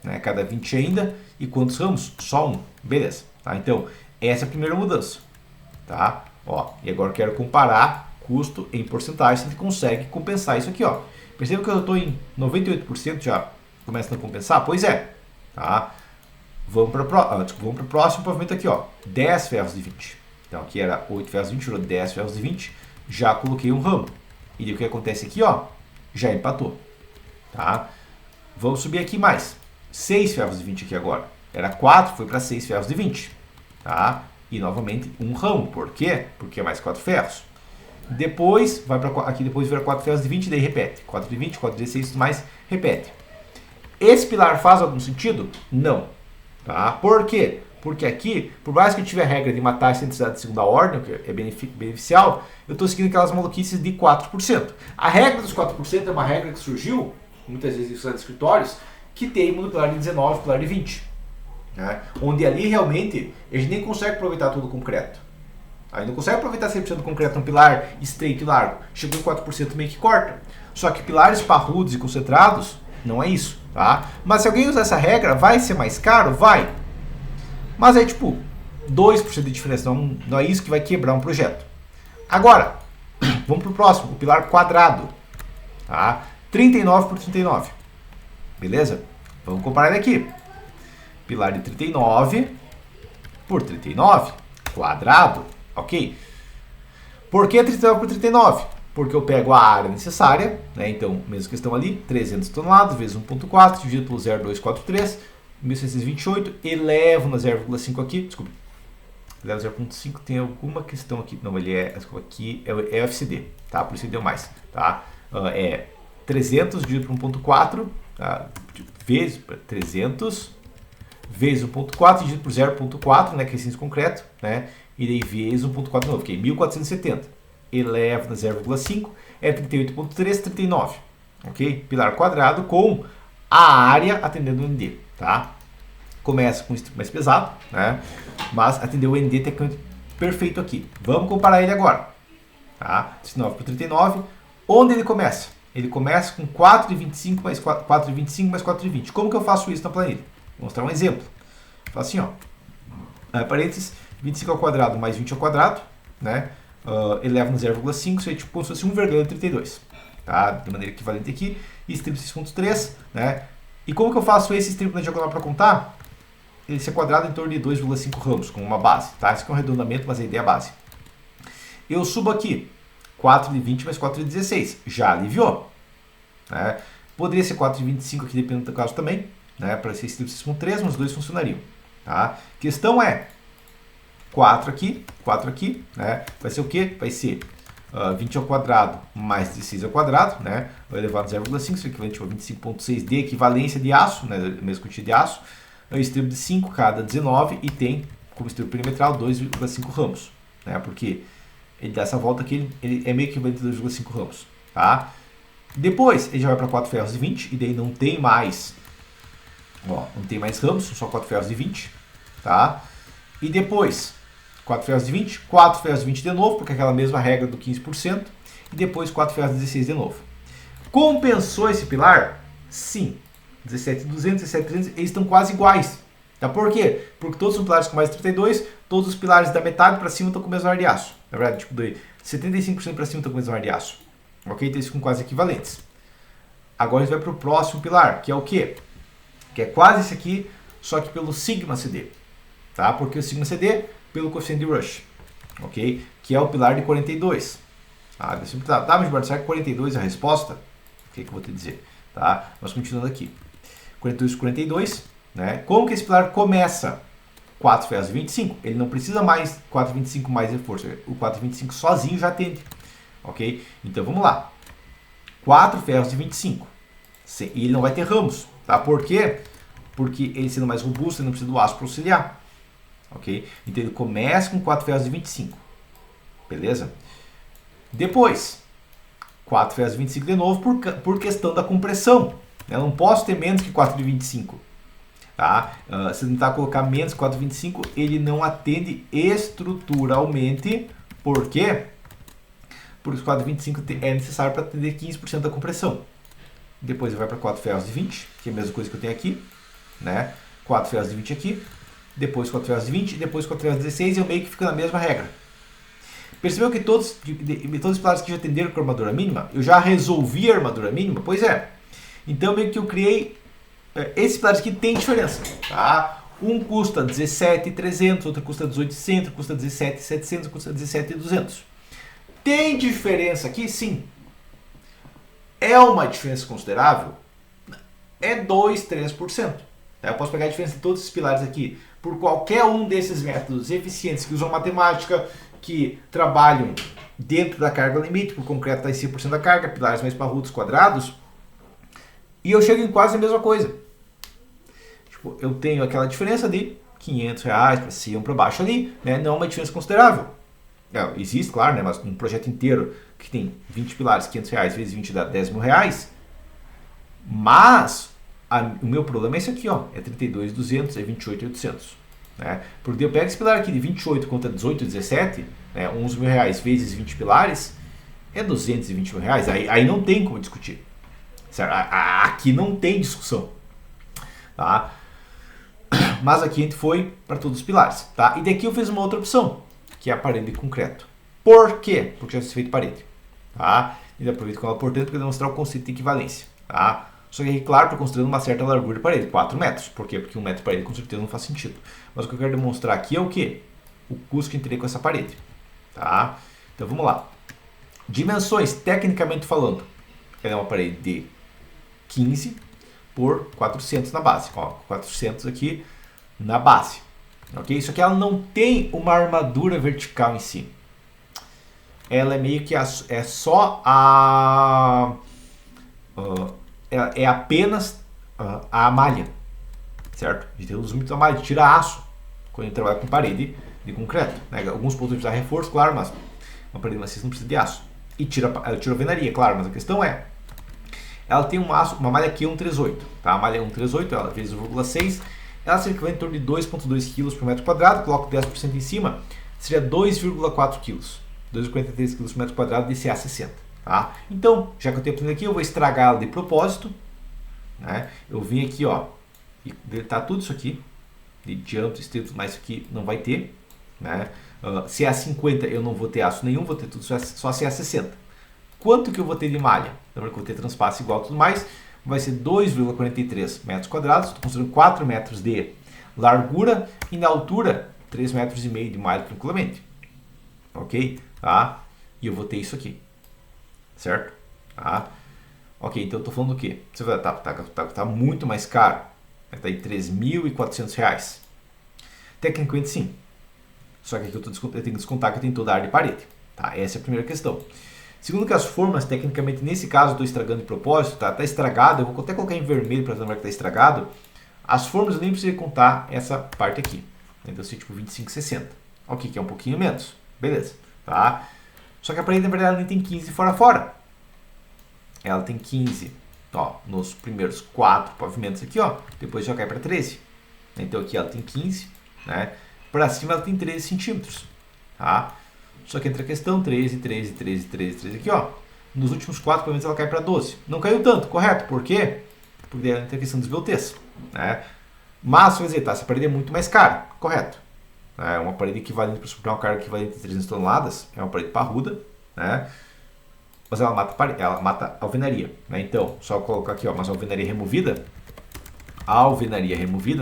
né? Cada 20 ainda. E quantos ramos? Só um. Beleza. Tá? Então, essa é a primeira mudança. Tá? Ó, e agora eu quero comparar custo em porcentagem, se a gente consegue compensar isso aqui. Ó. Perceba que eu estou em 98% já começando a compensar? Pois é. Tá? Vamos para o próximo pavimento aqui. Ó. 10 ferros de 20. Então aqui era 8 ferros de 20, virou 10 ferros de 20. Já coloquei um ramo. E daí o que acontece aqui? Ó, já empatou. Tá? Vamos subir aqui mais. 6 ferros de 20 aqui agora. Era 4, foi para 6 ferros de 20. Tá? E novamente um ramo. Por quê? Porque é mais 4 ferros. Depois, vai para aqui depois vira 4 ferros de 20 e daí repete. 4 de 20, 4 de 16 e tudo mais, repete. Esse pilar faz algum sentido? Não. Tá? Por quê? Porque aqui, por mais que eu tive a regra de matar a excentricidade de segunda ordem, que é beneficial, eu estou seguindo aquelas maluquices de 4%. A regra dos 4% é uma regra que surgiu, muitas vezes em escritórios, que tem no pilar de 19, pilar de 20. Né? Onde ali realmente a gente nem consegue aproveitar todo o concreto. Aí não consegue aproveitar 100% do concreto num pilar estreito e largo. Chegou em 4% meio que corta. Só que pilares parrudos e concentrados, não é isso. Tá? Mas se alguém usar essa regra, vai ser mais caro? Vai. Mas é tipo 2% de diferença. Não é isso que vai quebrar um projeto. Agora, vamos para o próximo. O pilar quadrado. Tá? 39 por 39. Beleza? Vamos comparar ele aqui. Pilar de 39 por 39. Quadrado. Ok? Por que 39 por 39? Porque eu pego a área necessária, né? Então, mesma questão ali, 300 toneladas vezes 1.4, dividido pelo 0,243, 1628, elevo na 0,5 aqui, desculpa, elevo 0,5, tem alguma questão aqui, não, ele é, aqui é FCD, tá? Por isso ele deu mais, tá? É 300 dividido por 1.4, tá? Vezes 300 vezes 1.4 dividido por 0.4, né? Que é ciência concreto, né? E daí vezes 1.4 de novo, que é 1470. Eleva na 0,5, é 38,3, 39. Ok? Pilar quadrado com a área atendendo o ND, tá? Começa com o estribo mais pesado, né? Mas atendeu o ND tecnicamente perfeito aqui. Vamos comparar ele agora. Tá? 39 por 39. Onde ele começa? Ele começa com 4,25 mais 4,25 mais 4,20. Como que eu faço isso na planilha? Vou mostrar um exemplo. Faço assim, ó. Parênteses, 25 ao quadrado mais 20 ao quadrado, né? Eleva no 0,5, isso é tipo como se fosse 1,32. Tá? De maneira equivalente aqui. E estribo 6,3, né? E como que eu faço esse estribo na diagonal para contar? Ele se é quadrado em torno de 2,5 ramos, com uma base. Tá? Isso aqui é um arredondamento, mas a ideia é a base. Eu subo aqui. 4 de 20 mais 4 de 16. Já aliviou. Né? Poderia ser 4 de 25 aqui, dependendo do caso também. Né? Para ser estribo 6,3, mas os dois funcionariam. Tá? Questão é 4 aqui, né? Vai ser o quê? Vai ser 20 ao quadrado mais 16 ao quadrado, né? Vai elevar no 0,5, isso é equivalente a 25,6D, equivalência de aço, né? Mesma quantidade de aço. É um estribo de 5 cada 19 e tem como estribo perimetral 2,5 ramos, né? Porque ele dá essa volta aqui, ele é meio equivalente a 2,5 ramos, tá? Depois ele já vai para 4 ferros de 20 e daí não tem mais, não tem mais ramos, são só 4 ferros de 20, tá? E depois 4 ferros de 20, 4 ferros de 20 de novo, porque é aquela mesma regra do 15%, e depois 4 ferros de 16 de novo. Compensou esse pilar? Sim. 17,200, 17,300, eles estão quase iguais. Tá? Por quê? Porque todos os pilares com mais de 32, todos os pilares da metade para cima estão com o mesmo ar de aço. Na verdade, tipo, 75% para cima estão com o mesmo ar de aço. Ok? Então eles ficam quase equivalentes. Agora a gente vai para o próximo pilar, que é o quê? Que é quase esse aqui, só que pelo sigma CD. Tá? Porque o sigma CD pelo coeficiente de Rush, ok? Que é o pilar de 42. Tá? Será que 42 é a resposta? O que eu vou te dizer? Tá? Mas continuando aqui. 42 por 42, né? Como que esse pilar começa? 4 ferros de 25. Ele não precisa mais 4,25 mais reforço. O 4,25 sozinho já atende. Ok? Então vamos lá. 4 ferros de 25. E ele não vai ter ramos. Tá? Por quê? Porque ele sendo mais robusto, ele não precisa do aço para auxiliar. Ok? Então ele começa com 4 ferros de 25. Beleza? Depois, 4 ferros de 25 de novo por questão da compressão. Eu não posso ter menos que 4 de 25. Tá? Se eu tentar colocar menos que 4 de 25, ele não atende estruturalmente. Por quê? Porque os 4 de 25 é necessário para atender 15% da compressão. depois vai para 4 ferros de 20, que é a mesma coisa que eu tenho aqui, né? 4 ferros de 20 aqui, depois 4 ferros de 20, depois 4 ferros de 16, e eu meio que fico na mesma regra. Percebeu que todos os pilares que já atenderam com a armadura mínima, eu já resolvi a armadura mínima? Pois é. Então meio que eu criei, esses pilares aqui tem diferença, tá? Um custa 17.300, outro custa 18.100, outro custa 17.700, outro custa 17.200. Tem diferença aqui? Sim. É uma diferença considerável? É 2, 3%. Eu posso pegar a diferença de todos esses pilares aqui por qualquer um desses métodos eficientes que usam matemática, que trabalham dentro da carga limite, por concreto está em 100% da carga, pilares mais parrudos quadrados, e eu chego em quase a mesma coisa. Tipo, eu tenho aquela diferença de R$500 para cima, para baixo ali, né? Não é uma diferença considerável. Existe, claro, né? Mas um projeto inteiro que tem 20 pilares, R$500 vezes 20 dá R$10.000, mas o meu problema é esse aqui, ó, é 32.200, é 28.800. Né? Porque eu pego esse pilar aqui de 28 contra 18, 17, né, R$11.000 vezes 20 pilares, é R$220.000. Aí não tem como discutir. Certo? Aqui não tem discussão. Tá? Mas aqui a gente foi para todos os pilares. Tá? E daqui eu fiz uma outra opção, que é a parede de concreto. Por quê? Porque já fiz feito parede. Tá? E aproveito com ela portanto para demonstrar o conceito de equivalência. Tá? Só que, claro, estou considerando uma certa largura de parede, 4 metros. Por quê? Porque 1 metro de parede com certeza não faz sentido. Mas o que eu quero demonstrar aqui é o quê? O custo que eu terei com essa parede. Tá? Então vamos lá. Dimensões, tecnicamente falando, ela é uma parede de 15 por 400 na base. Ó, 400 aqui na base. Ok? Isso aqui ela não tem uma armadura vertical em si. Ela é meio que é só a... é apenas a malha, certo? A gente usa muito a malha, tira aço quando a gente trabalha com parede de concreto. Né? Alguns pontos precisam de reforço, claro, mas uma parede maciça não precisa de aço. E ela tira alvenaria, claro, mas a questão é, ela tem uma malha aqui 138, tá? A malha 138, ela vezes 0,6, ela se equivale em torno de 2,2 kg por metro quadrado, coloco 10% em cima, seria 2,4 kg, 2,43 kg por metro quadrado de CA60. Tá? Então, já que eu tenho a aqui, eu vou estragar ela de propósito. Né? Eu vim aqui, ó, e deletar tudo isso aqui, de diâmetro, estrito, mas isso aqui não vai ter. Né? CA50 eu não vou ter aço nenhum, vou ter tudo só CA60. Quanto que eu vou ter de malha? Lembra que eu vou ter transpasse igual a tudo mais, vai ser 2,43 metros quadrados, estou considerando 4 metros de largura e na altura 3,5 metros de malha tranquilamente. Ok? Tá? E eu vou ter isso aqui. Certo? Tá? Ok, então eu estou falando do quê? Você vai tá muito mais caro. Está em R$3.400. Tecnicamente sim. Só que aqui eu tenho que descontar que eu tenho toda a área de parede. Tá? Essa é a primeira questão. Segundo que as formas, tecnicamente, nesse caso eu estou estragando de propósito, tá estragado, eu vou até colocar em vermelho para lembrar que está estragado. As formas eu nem preciso contar essa parte aqui. Então seria tipo 25,60. Ok, que é um pouquinho menos. Beleza. Tá? Só que a parede, na verdade, ela nem tem 15 fora a fora. Ela tem 15, ó, nos primeiros 4 pavimentos aqui, ó. Depois já cai para 13. Então aqui ela tem 15, né? Para cima ela tem 13 centímetros, tá? Só que entra a questão, 13, 13, 13, 13, 13 aqui, ó. Nos últimos 4 pavimentos ela cai para 12. Não caiu tanto, correto? Por quê? Porque entra a questão dos esbeltez, né? Mas, quer dizer, tá, essa parede é muito mais cara, correto? É uma parede equivalente para suportar uma carga equivalente a 300 toneladas, é uma parede parruda, né? Mas ela mata a alvenaria, né? Então, só colocar aqui, ó, mas a alvenaria removida,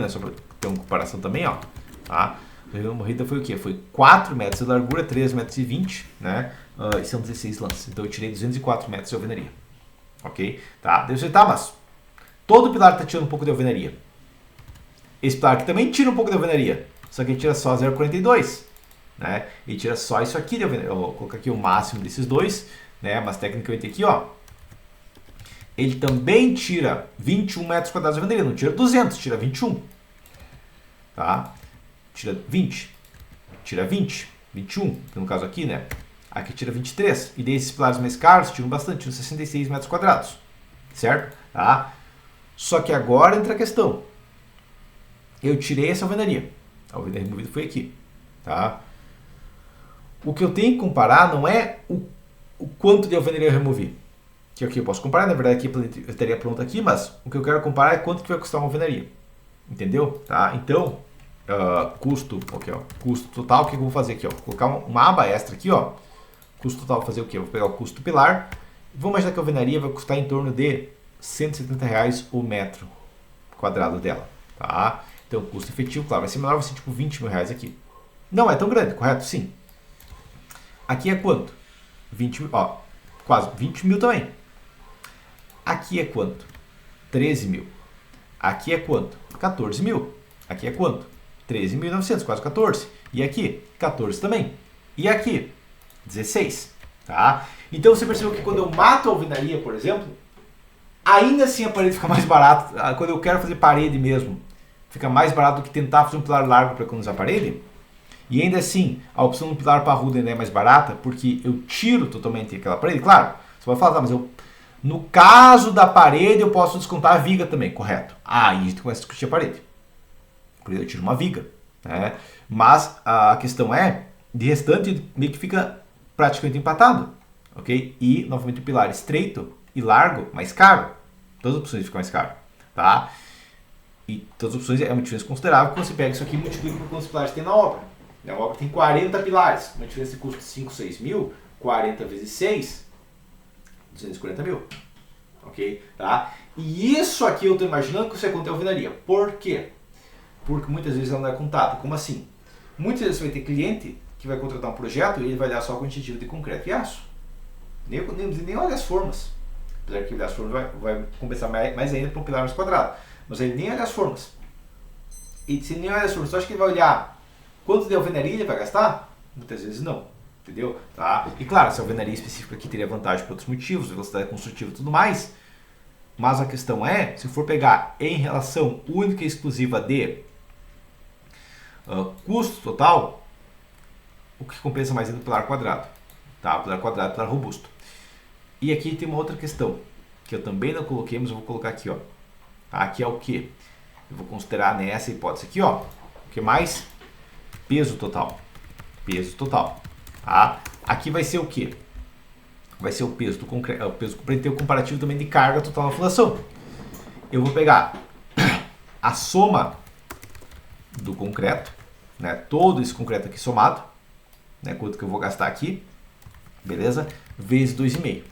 né? Só para ter uma comparação também, ó, tá? A removida foi o quê? Foi 4 metros de largura, 3 metros e 20, né? E são 16 lances. Então eu tirei 204 metros de alvenaria, ok? Tá? Deve ser, tá, mas todo pilar está tirando um pouco de alvenaria. Esse pilar aqui também tira um pouco de alvenaria, só que ele tira só 0,42, né? Ele tira só isso aqui de alvenaria. Eu vou colocar aqui o máximo desses dois, né? Mas tecnicamente aqui, ó, ele também tira 21 metros quadrados de alvenaria, não tira 200, tira 21, tá? Tira 20, tira 20, 21, no caso aqui, né? Aqui tira 23, e desses pilares mais caros tiram bastante, tiram 66 metros quadrados, certo? Tá? Só que agora entra a questão, eu tirei essa alvenaria, a alvenaria removida foi aqui, tá? O que eu tenho que comparar não é o quanto de alvenaria eu removi. que aqui eu posso comparar, na verdade aqui eu estaria pronto aqui, mas o que eu quero comparar é quanto que vai custar uma alvenaria. Entendeu? Tá? Então, custo, aqui, ó, custo total, o que eu vou fazer aqui? Ó? Vou colocar uma aba extra aqui, ó. Custo total, fazer o quê? Eu vou pegar o custo pilar, vou imaginar que a alvenaria vai custar em torno de R$ 170 o metro quadrado dela. Tá? Então, o custo efetivo, claro, vai ser menor, vai ser tipo 20 mil reais aqui. Não é tão grande, correto? Sim. Aqui é quanto? 20 mil, ó, quase 20 mil também. Aqui é quanto? 13 mil. Aqui é quanto? 14 mil. Aqui é quanto? 13.900, quase 14. E aqui? 14 também. E aqui? 16. Tá? Então você percebeu que quando eu mato a alvenaria, por exemplo, ainda assim a parede fica mais barata. Quando eu quero fazer parede mesmo, fica mais barato do que tentar fazer um pilar largo para economizar a parede. E ainda assim, a opção do pilar parrudo ainda é mais barata, porque eu tiro totalmente aquela parede. Claro, você vai falar, tá, mas no caso da parede eu posso descontar a viga também, correto? Aí a gente começa a discutir a parede. Porque eu tiro uma viga. Né? Mas a questão é, de restante, meio que fica praticamente empatado. Ok? E, novamente, o pilar estreito e largo, mais caro. Todas as opções ficam mais caro. Tá? E todas as opções é uma diferença considerável, que você pega isso aqui e multiplica por quantos pilares tem na obra. A obra tem 40 pilares, uma diferença de custo de 5, 6 mil, 40 vezes 6, 240 mil. Ok? Tá? E isso aqui eu estou imaginando que você conta a alvenaria. Por quê? Porque muitas vezes ela não é contada. Como assim? Muitas vezes você vai ter cliente que vai contratar um projeto e ele vai dar só a quantitativa de concreto e aço. Nem olha as formas. Apesar que olhar as formas vai compensar mais ainda para um pilar mais quadrado. Mas ele nem olha as formas. E se nem olha as formas, você acha que ele vai olhar quanto de alvenaria ele vai gastar? Muitas vezes não. Entendeu? Tá? E claro, se a alvenaria específica aqui teria vantagem por outros motivos, velocidade construtiva e tudo mais. Mas a questão é, se for pegar em relação única e exclusiva de custo total, o que compensa mais é do pilar quadrado. Tá? O pilar quadrado é o pilar robusto. E aqui tem uma outra questão, que eu também não coloquei, mas eu vou colocar aqui. Ó. Tá? Aqui é o que? Eu vou considerar nessa hipótese aqui, ó, o que mais? Peso total. Peso total. Tá? Aqui vai ser o que? Vai ser o peso do concreto. O peso para ter o comparativo também de carga total na fundação. Eu vou pegar a soma do concreto, né, todo esse concreto aqui somado, né, quanto que eu vou gastar aqui, beleza? Vezes 2,5.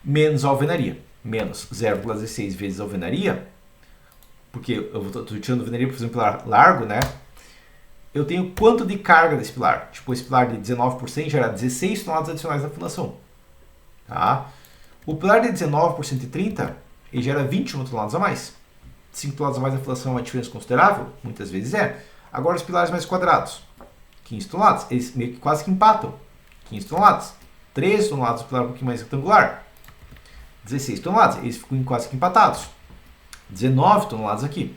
Menos a alvenaria. Menos 0,16 vezes a alvenaria, porque eu estou tirando a alvenaria para fazer um pilar largo, né? Eu tenho quanto de carga desse pilar? Tipo, esse pilar de 19% gera 16 toneladas adicionais na fundação. Tá? O pilar de 19 por 130, ele gera 21 toneladas a mais. 5 toneladas a mais na fundação é uma diferença considerável? Muitas vezes é. Agora os pilares mais quadrados, 15 toneladas, eles meio que quase que empatam. 15 toneladas. 13 toneladas o pilar um pouquinho mais retangular. 16 toneladas, eles ficam quase que empatados. 19 toneladas aqui.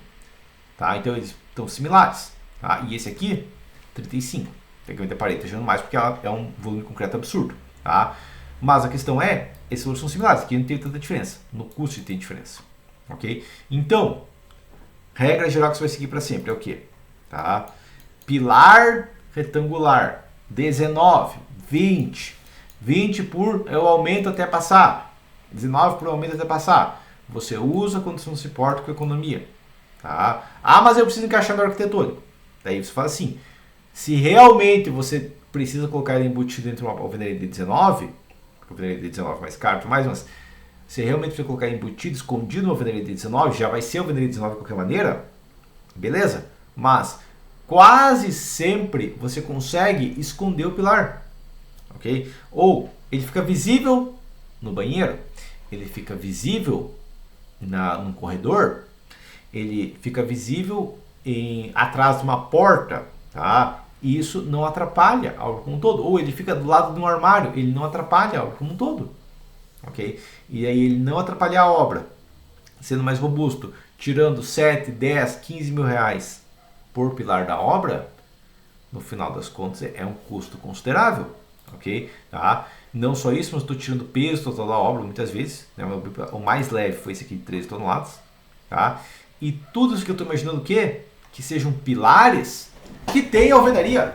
Tá? Então eles estão similares. Tá? E esse aqui, 35. Tecnicamente a parede está gerando mais porque ela é um volume de concreto absurdo. Tá? Mas a questão é, esses valores são similares, aqui não tem tanta diferença. No custo tem diferença. Ok? Então, regra geral que você vai seguir para sempre é o quê? Tá? Pilar retangular, 19, 20. 20 por eu aumento até passar. 19 por aumento até passar. Você usa a condição de suporte com economia. Tá? Ah, mas eu preciso encaixar no arquitetônico. Daí você fala assim, se realmente você precisa colocar ele embutido entre uma alvenaria de 19, a alvenaria de 19 é mais caro, tudo mais, mas se realmente precisa colocar embutido, escondido na alvenaria de 19, já vai ser a alvenaria de 19 de qualquer maneira, beleza? Mas quase sempre você consegue esconder o pilar, ok? Ou ele fica visível no banheiro, ele fica visível num corredor, ele fica visível atrás de uma porta, tá? E isso não atrapalha a obra como um todo. Ou ele fica do lado de um armário, ele não atrapalha a obra como um todo, ok? E aí ele não atrapalha a obra, sendo mais robusto, tirando 7, 10, 15 mil reais por pilar da obra, no final das contas é um custo considerável, ok? Tá? Não só isso, mas estou tirando peso total da obra muitas vezes, né? O mais leve foi esse aqui de 13 toneladas, tá? E tudo isso que eu estou imaginando que sejam pilares que tenham alvenaria,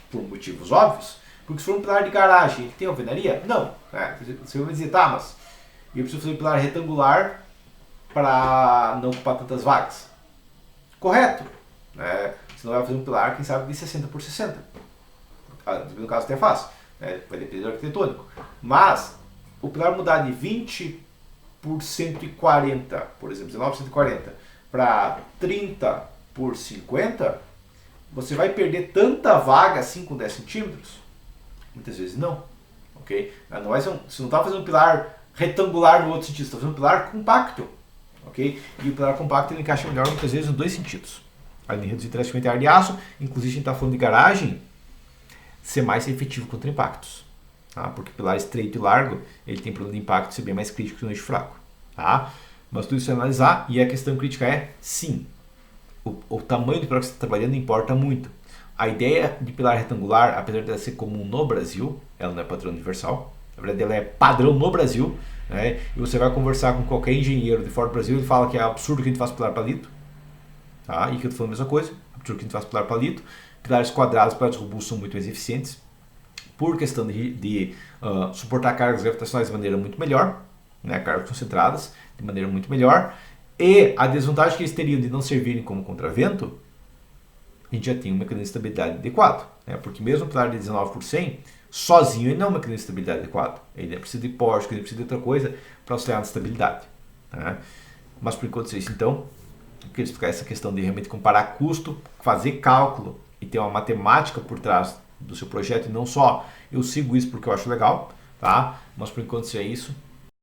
por motivos óbvios, porque se for um pilar de garagem que tem alvenaria, não. Né? Você vai dizer, tá, mas e eu preciso fazer um pilar retangular para não ocupar tantas vagas. Correto. Né? Você não vai fazer um pilar, quem sabe, de 60 por 60. No caso até é fácil. Né? Vai depender do arquitetônico. Mas, o pilar mudar de 20 por 140, por exemplo, 19 por 140, para 30 por 50, você vai perder tanta vaga assim com 10 centímetros? Muitas vezes não. Okay? Não vai ser você não está fazendo um pilar retangular no outro sentido, você está fazendo um pilar compacto. Okay? E o pilar compacto ele encaixa melhor muitas vezes nos dois sentidos. Além de reduzir drasticamente a área de aço, inclusive a gente está falando de garagem, ser mais efetivo contra impactos. Tá? Porque pilar estreito e largo, ele tem problema de impacto ser bem mais crítico que um eixo fraco. Tá? Mas tudo isso é analisar, e a questão crítica é, sim, o tamanho do pilar que você está trabalhando importa muito. A ideia de pilar retangular, apesar de ela ser comum no Brasil, ela não é padrão universal, na verdade ela é padrão no Brasil, né? E você vai conversar com qualquer engenheiro de fora do Brasil, ele fala que é absurdo que a gente faça pilar palito, tá? E que eu estou falando a mesma coisa, absurdo que a gente faça pilar palito. Pilares quadrados, pilares robustos são muito mais eficientes, por questão de suportar cargas gravitacionais de maneira muito melhor, né? Cargas concentradas de maneira muito melhor, e a desvantagem que eles teriam de não servirem como contravento, a gente já tem um mecanismo de estabilidade adequado, né? Porque mesmo o pilar de 19 por 100, sozinho ele não é um mecanismo de estabilidade adequado, ele precisa de pórtico, ele precisa de outra coisa para auxiliar na estabilidade. Né? Mas por enquanto é isso, então, eu queria explicar essa questão de realmente comparar custo, fazer cálculo e ter uma matemática por trás do seu projeto, e não só eu sigo isso porque eu acho legal, tá? Mas por enquanto é isso.